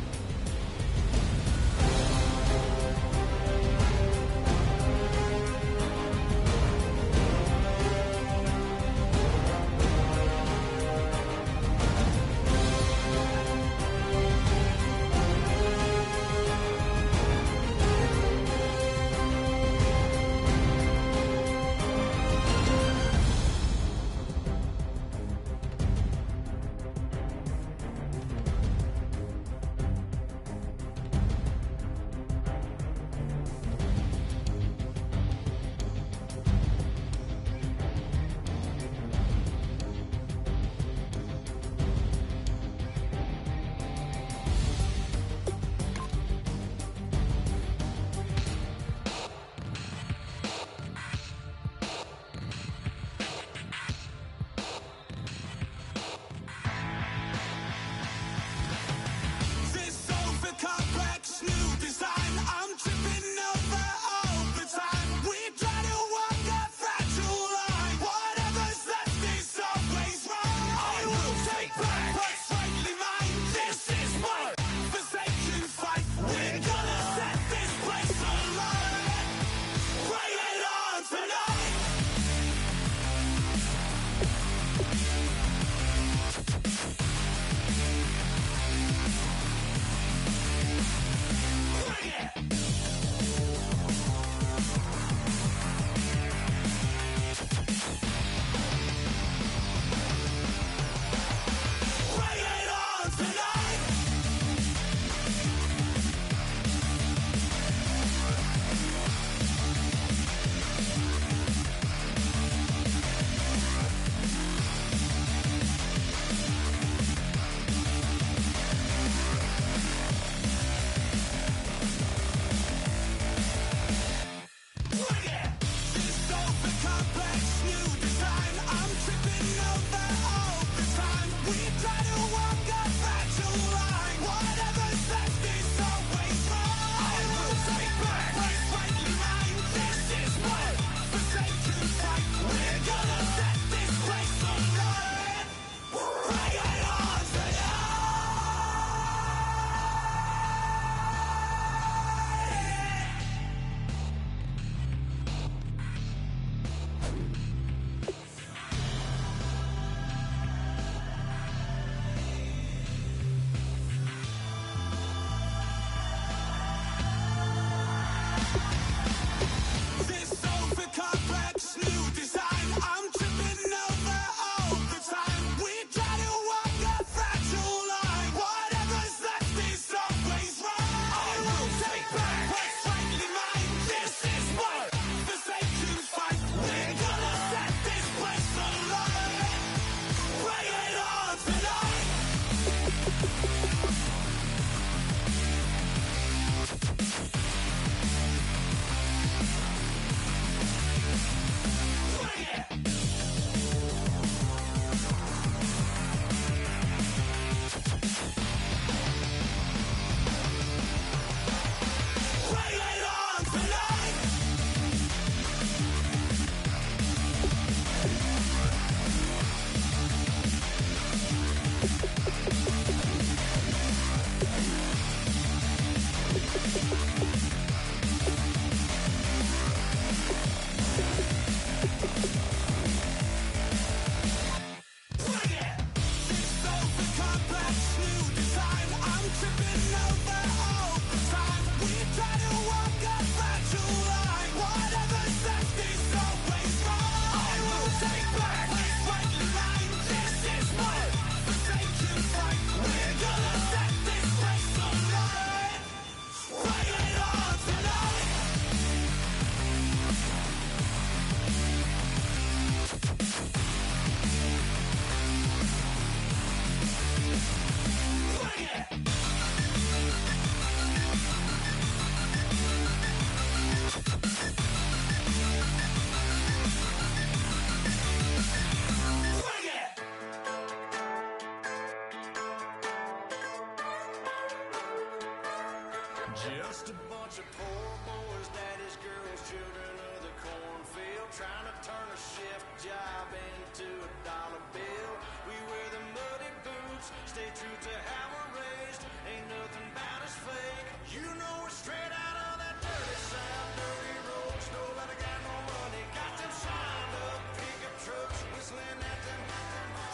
Just a bunch of poor boys, daddy's girls, children of the cornfield, trying to turn a shift job into a dollar bill. We wear the muddy boots, stay true to how we're raised. Ain't nothing about us fake. You know we're straight out of that dirty south, dirty roads. Nobody got no money, got them signed up pickup trucks, whistling at them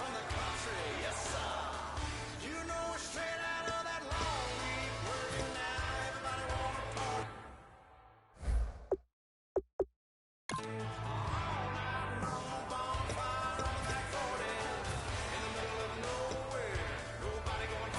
from the country. Yes, sir. You know we're straight out of that long week working now. Everybody wanna party. Bonfire on that 40 in the middle of nowhere. Nobody going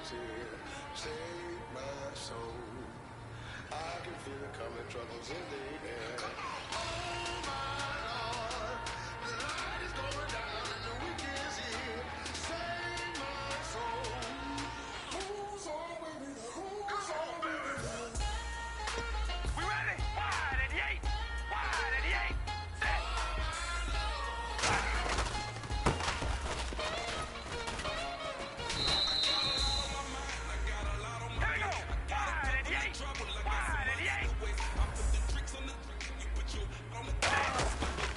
is here. Save my soul. I can feel it coming, troubles in the air. Oh my Lord, the light is going down and the week is here. Save my soul. Who's on with me? Who's on with me? We ready? Wide at the 8. Wide at the 8. Set. Here we go. Wide at the 8. Wide at the 8.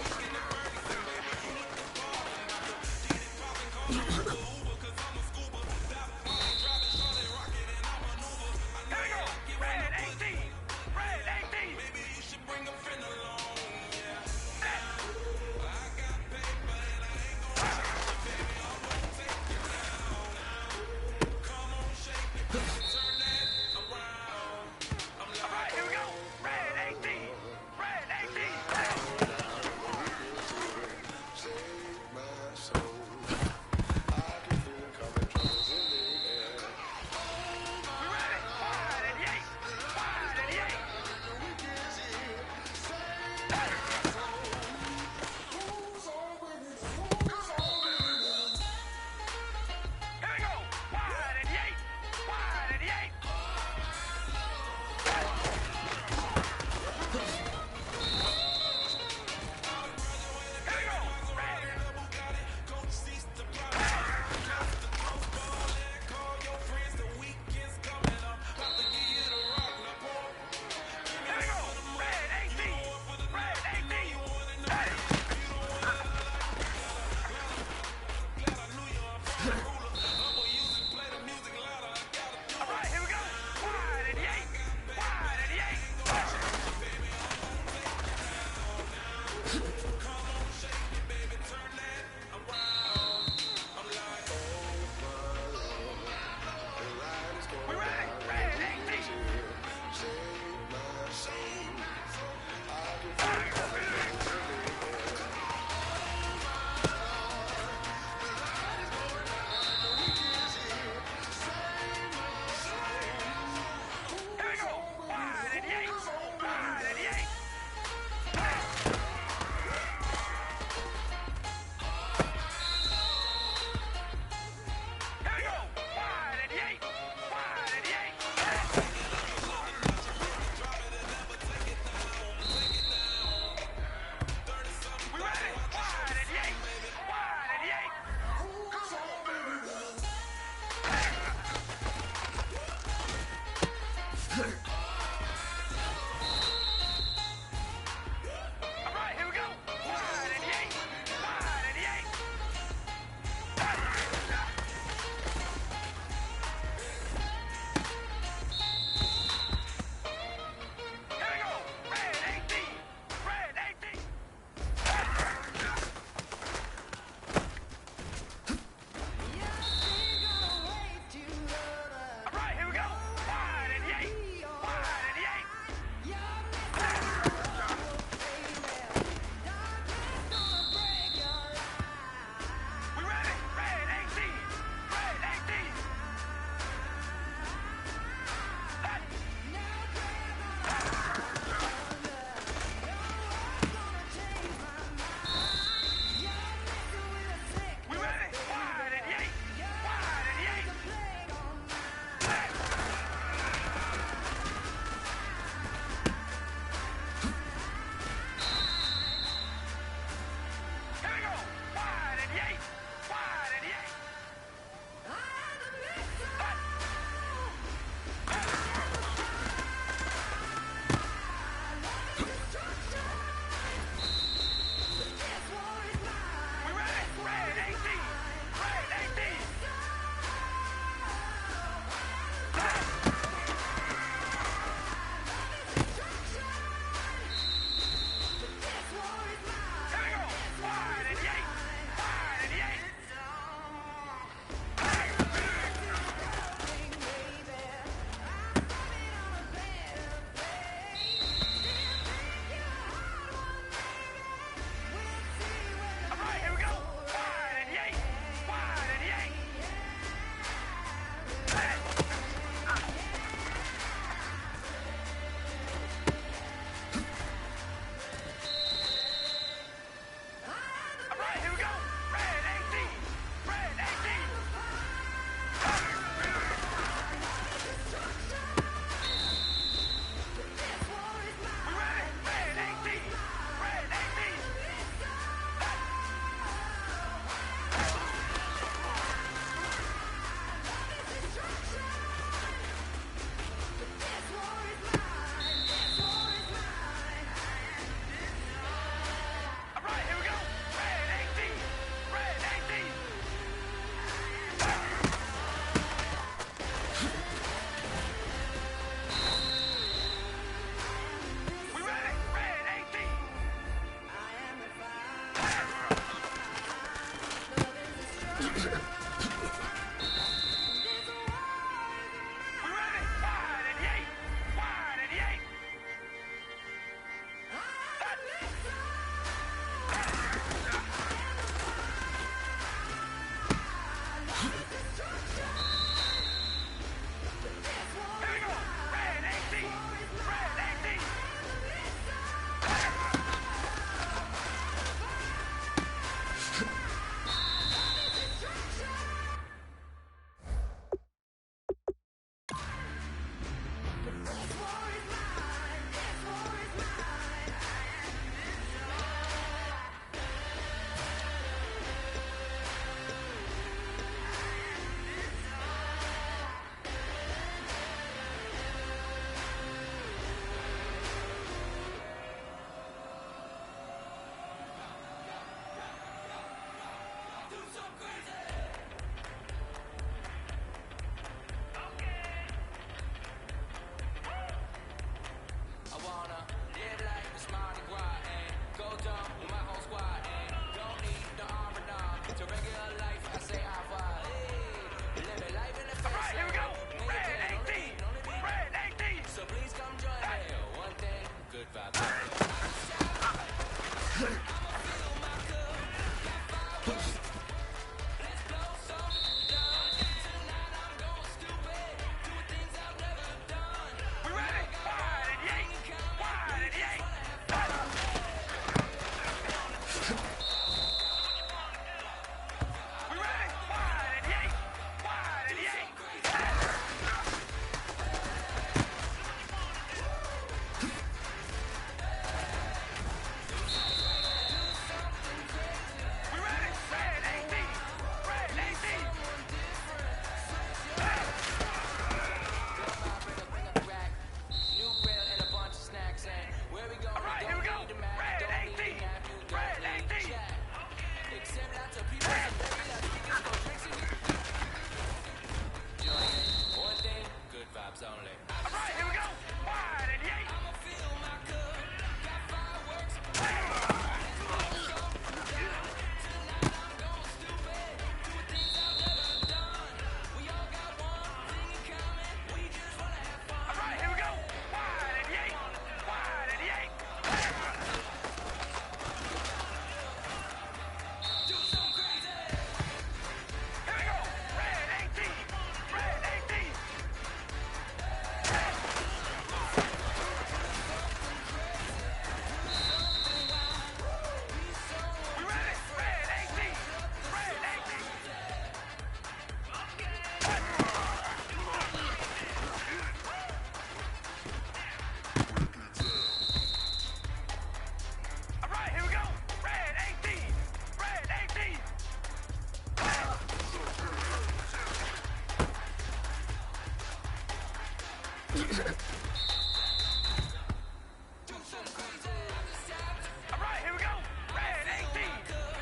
right, here we go. Red 18.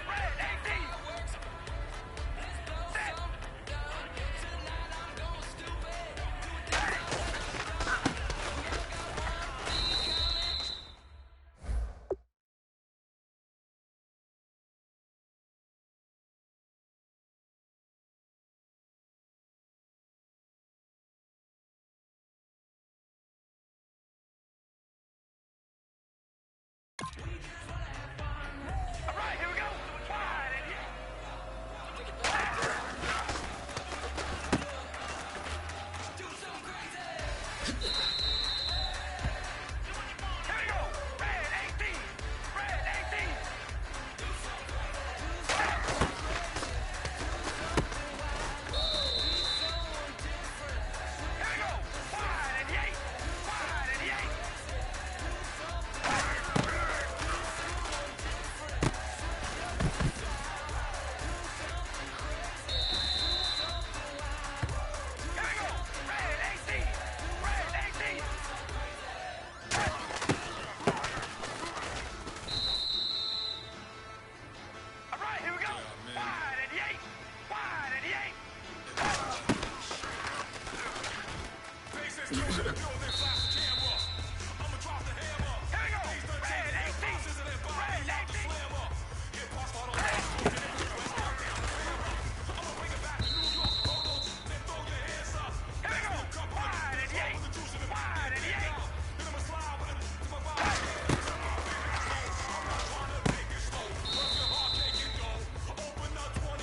Red 18. Set. All right, here we go. Wide and yeah. Here we go. Red 18. Red 18. Here we go. Wide and yeah. Wide and yeah. Here we go. Red 18. Red 18. All right, here we go. Wide and yeah. Wide and yeah. Here we go. Red 18. Red 18. Here we go. Wide and yeah. Wide and yeah.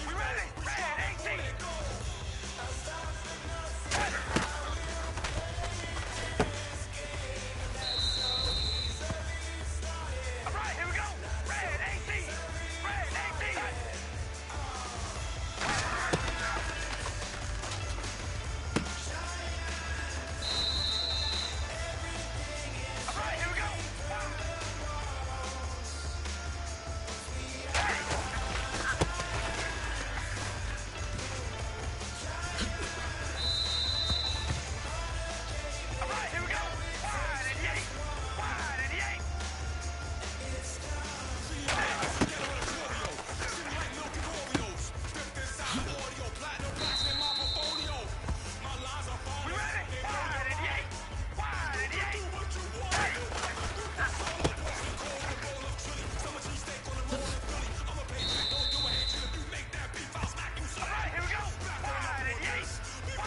We ready? Red 18. All right, here we go. Red 18. Red 18. All right, here we go. All right, here we go. Wide and yeah. Wide and yeah. We ready? Wide and yeah. Wide and yeah. All right, here we go. Wide and yeah. Wide and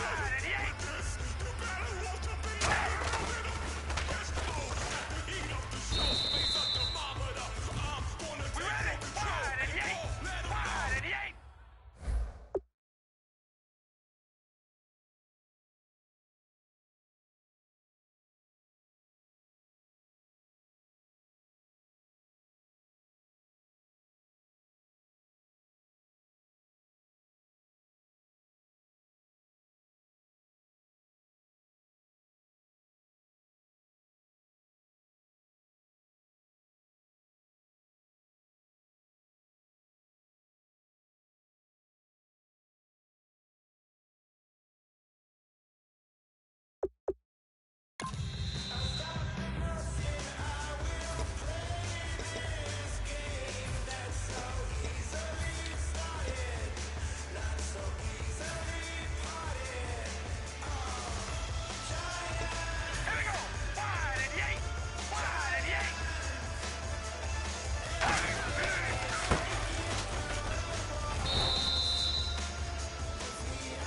yeah. We ready? Wide and yeah. Wide and yeah. Here we go. Wide and yeah. Wide and yeah.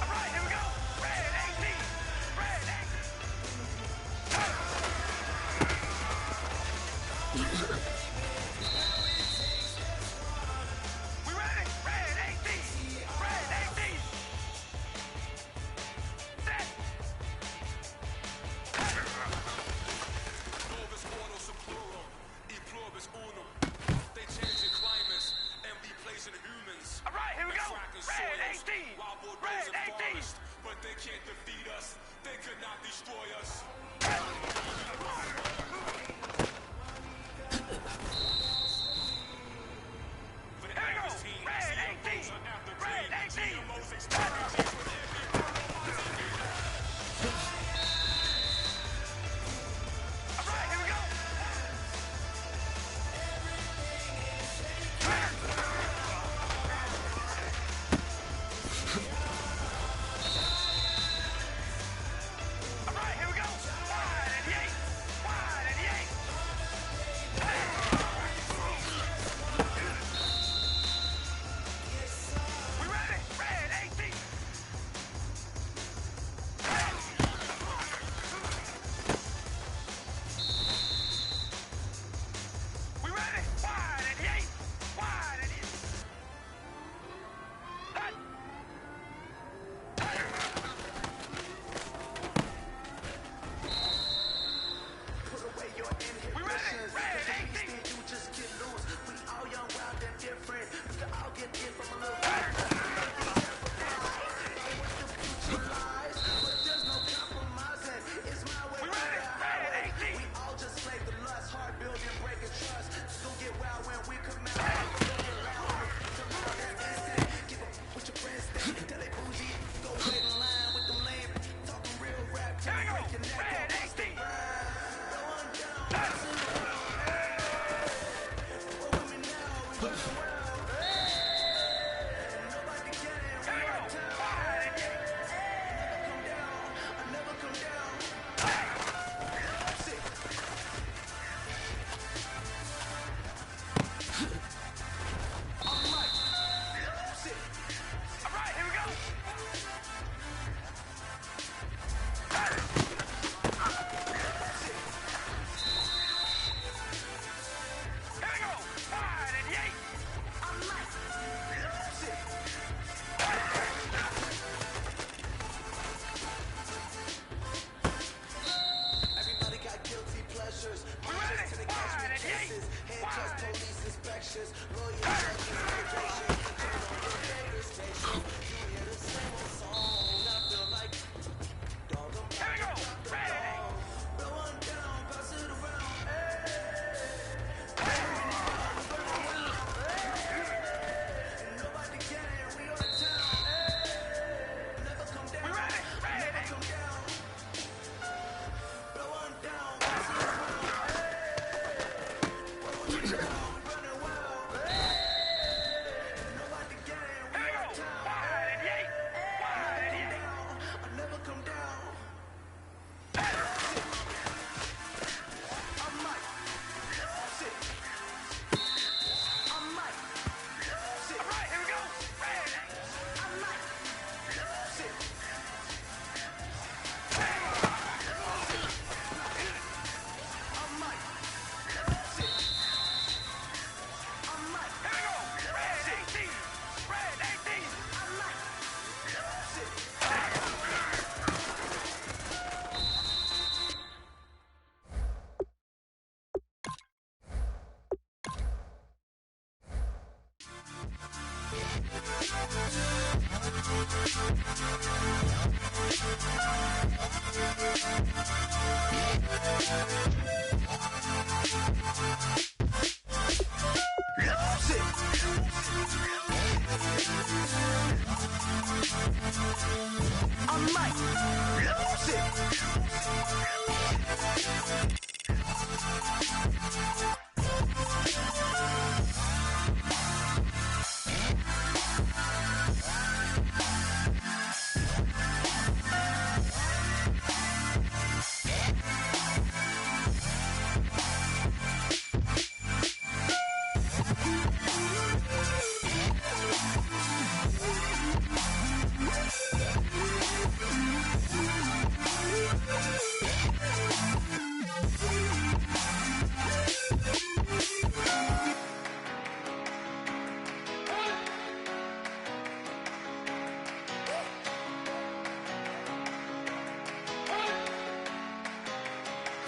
All right, here we go. Red 18. Red 18. We ready? Red 18. Red 18. Set. All right, here we go. Red 18. Red 18. But they can't defeat us. They could not destroy us. Here we go. Red 18. Red 18.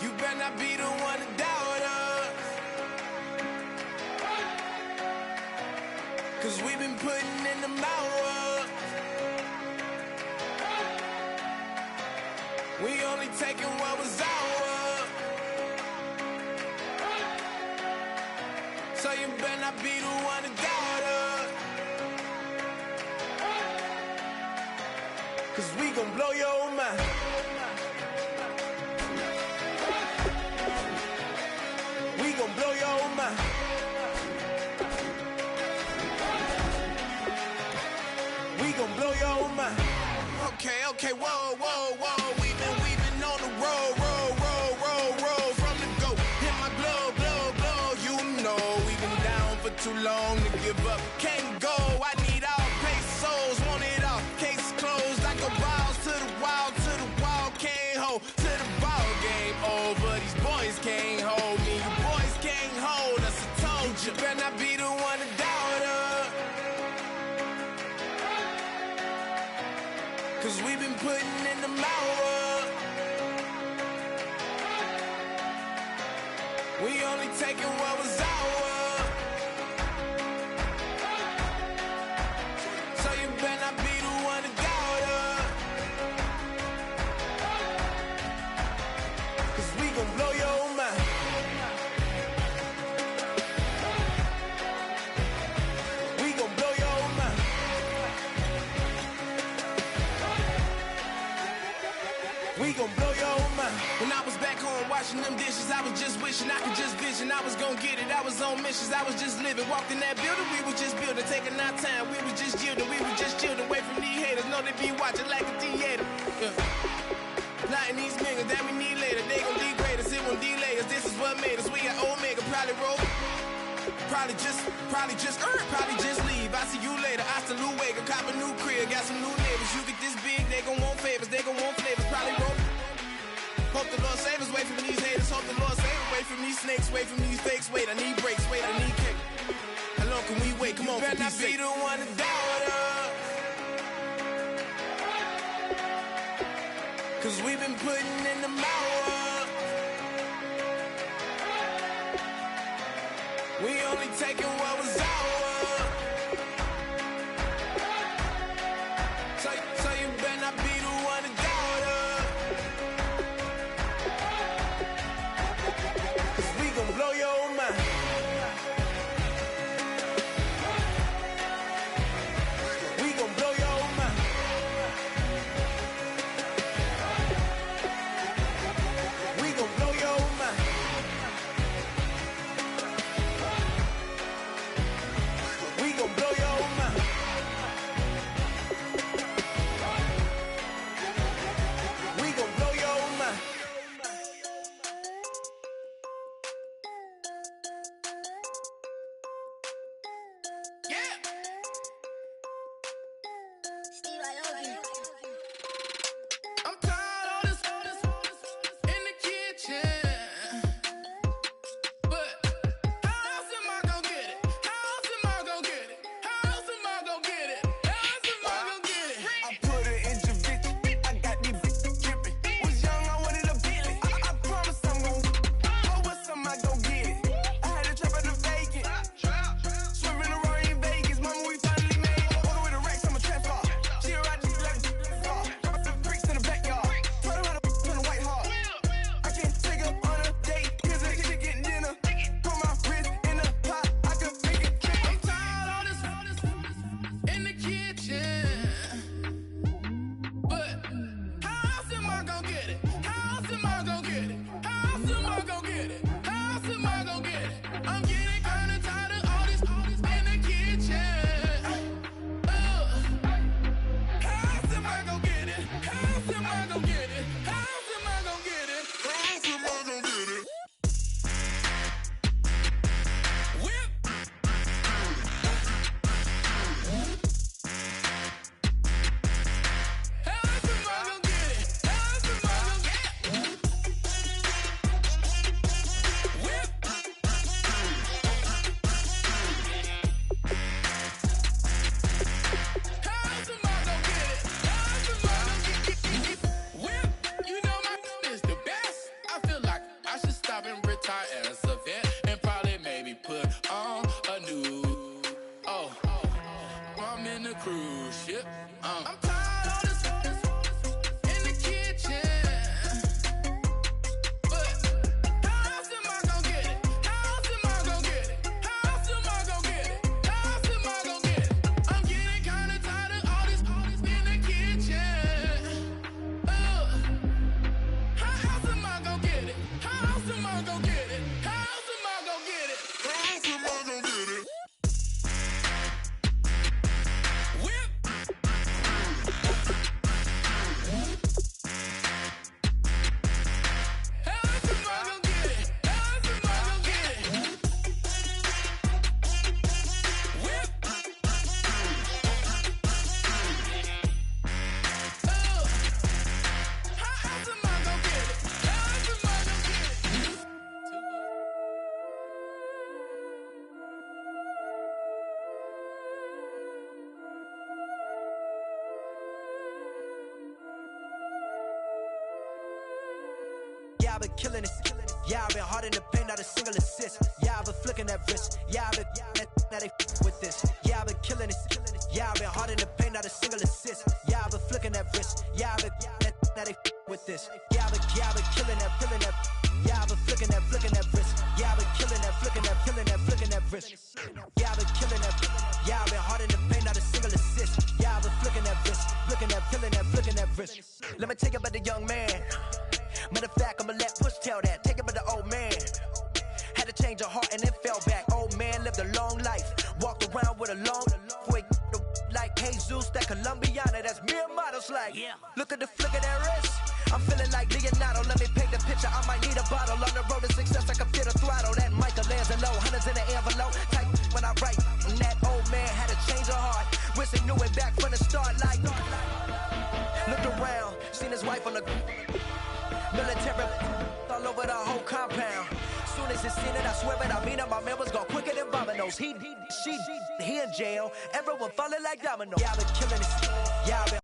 You better not be the one to doubt us, 'cause we've been putting in the hours. We only taking what was ours. So you better not be the one to doubt us, 'cause we gon' blow your mind. We gon' blow your mind. We gon' blow your mind. Okay, whoa. We've been on the road from the go. Hit my glow. You know we've been down for too long to give up. Can't go. I need all pesos, want it all. Case closed. I go balls to the wall, can't hold to the ball game over. These boys can't hold me. You boys can't hold us. I told you. Better not be the one to doubt us, 'cause we've been putting in the hours. We only taking what was ours. So you better not be the one to doubt us, 'cause we gon' blow your mind. We gon' blow your mind. We gon' blow your mind. When I was back home washing them dishes, I was just wishing I could just vision. I was gon' get it, I was on missions, I was just living. Walked in that building, we was just building, taking our time. We was just yielding, we was just chilling. Away from these haters, know they be watching like a theater. Plotting these niggas that we need later. They gon' degrade us, it won't delay us. This is what made us. We got Omega, probably roll. Probably just leave. I see you later. I salute Wake, cop a new crib, got some new neighbors. You get this big, they gon' want favors, they gon' want flavors. Probably roll. Hope the Lord save us, wait from these haters. Hope the Lord save us, wait from these snakes, wait from these fakes. Wait, I need breaks, wait, I need cake. How long can we wait? Come on, for peace sake. You better not be the one to doubt us, 'cause we've been putting in the hours. We only taking what was ours. So you better not be the one to doubt us, 'cause we gon' blow your mind. We gon' blow your mind. We gon' blow your mind. Yeah, I've been killing it. Yeah, I've been hard in the paint, not a single assist. Yeah, I've been flicking that wrist. Yeah, I've been now they with this. Yeah, I've been killing it. Yeah, I've been hard in the paint, not a single assist. Yeah, I've been flicking that wrist. Yeah, I've been now they with this. Yeah, I've been killing that. Yeah, I've been flicking that wrist. Yeah, I've been killing that, flicking that wrist. Yeah, I've been killing that. Yeah, I've been hard in the paint, not a single assist. Yeah, I've been flicking that wrist, flicking that wrist. Let me tell you about the young man. Matter of fact, I'ma let Push tell that. Take it about the old man. Had to change her heart and then fell back. Old man lived a long life. Walked around with a long way like Jesus, that Colombiana. That's mere models like. Yeah. Look at the flick of that wrist. I'm feeling like Leonardo. Let me paint the picture. I might need a bottle. On the road to success, I can feel the throttle. That Michelangelo, hundreds in the envelope. Type when I write. And that old man had to change her heart. Wish he knew it back from the start. Like, looked around, seen his wife on the military all over the whole compound. Soon as he seen it, I swear it, I mean it. My man was gone quicker than dominoes. He in jail. Everyone falling like dominoes. Yeah, I've been killing it. Yeah, I've been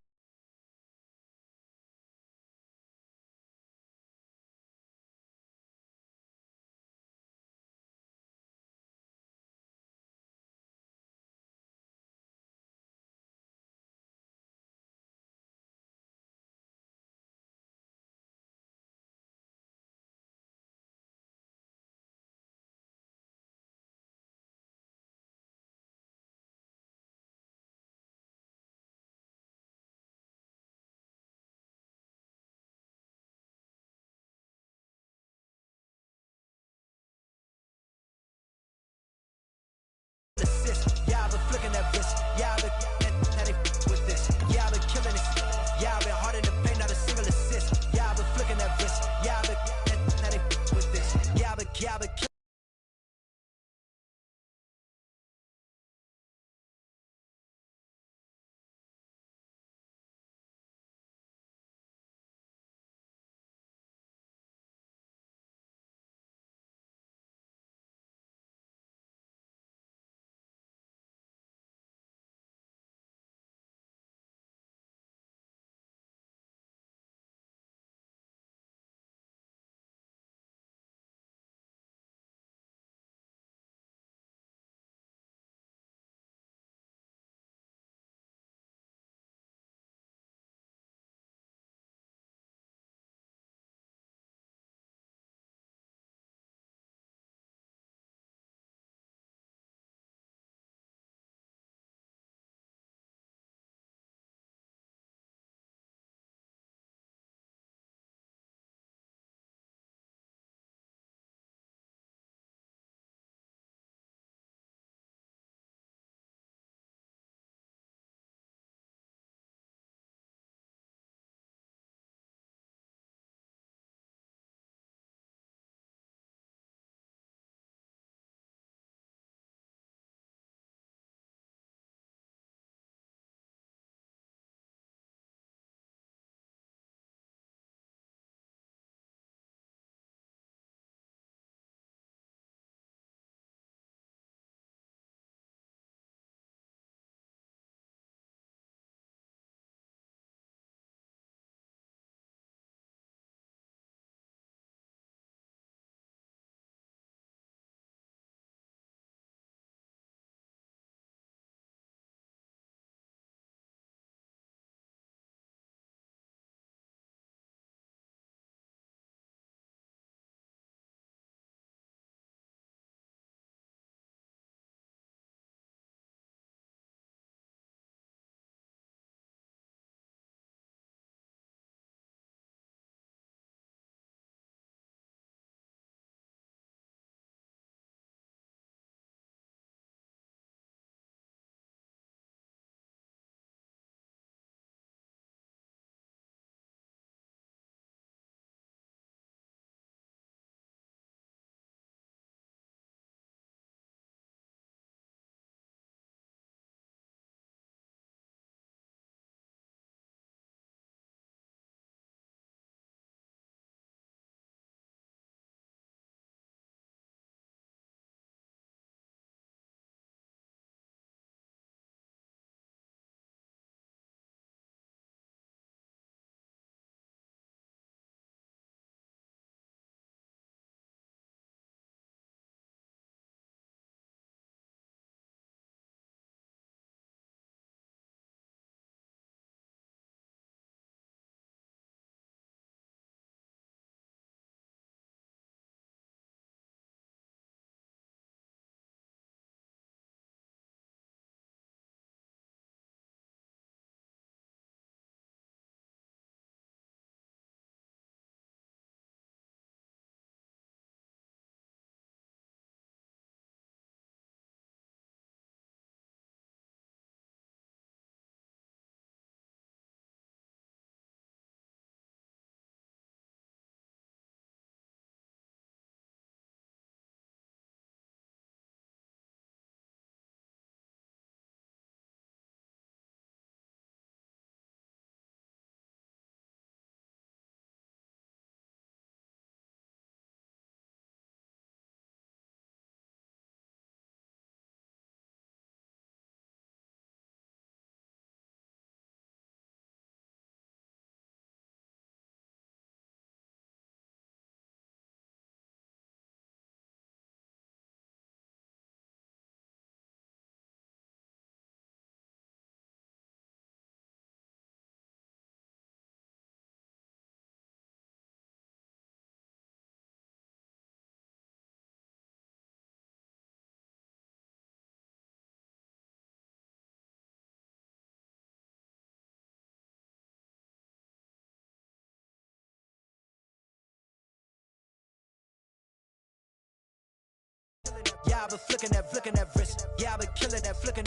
Yeah, I've been flicking that wrist. Yeah, I've been killing that, flicking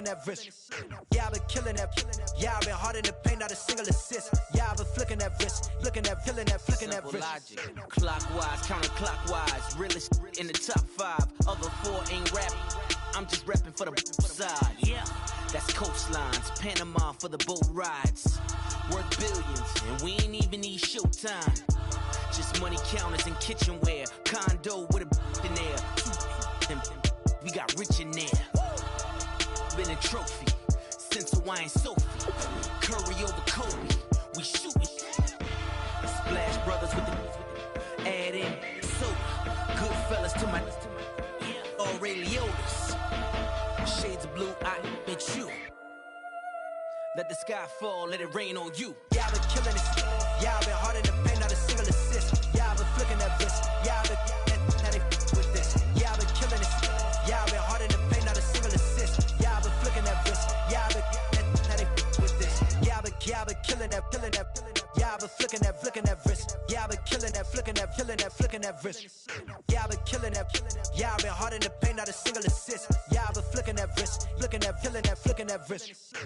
that wrist. Yeah, I've been killing that. Yeah, I've been hard in the paint, not a single assist. Yeah, I've been flicking that wrist, flicking that Simple wrist. logic, clockwise, counterclockwise, realest in the top 5. Other 4 ain't rapping, I'm just rapping for the side. Yeah, that's coastlines, Panama for the boat rides. Worth billions, and we ain't even need showtime. Just money counters and kitchenware, condo with a in there. We got rich in there. Been a trophy since Hawaiian Sophie. Curry over Kobe, we shootin'. Splash Brothers with the add in soda. Good fellas to my Aureliotis. Shades of blue, I bet you. Let the sky fall, let it rain on you. Yeah, I've been killing this. Yeah, I've been hard in the paint, not a single assist. Yeah, I've been flicking that wrist. Yeah, I've been with this. Yeah, I've been killing this. Yeah, I've been hard in the paint, not a single assist. Yeah, I've been flicking that wrist. Yeah, I've been with this. Yeah, I've been killing that. Yeah, I've been flicking that wrist. Yeah, I've been killing that, flicking that wrist. Yeah, I've been killing that. Yeah, I've been hard in the paint, not a single assist. Yeah, I've been flicking that wrist, flicking that wrist.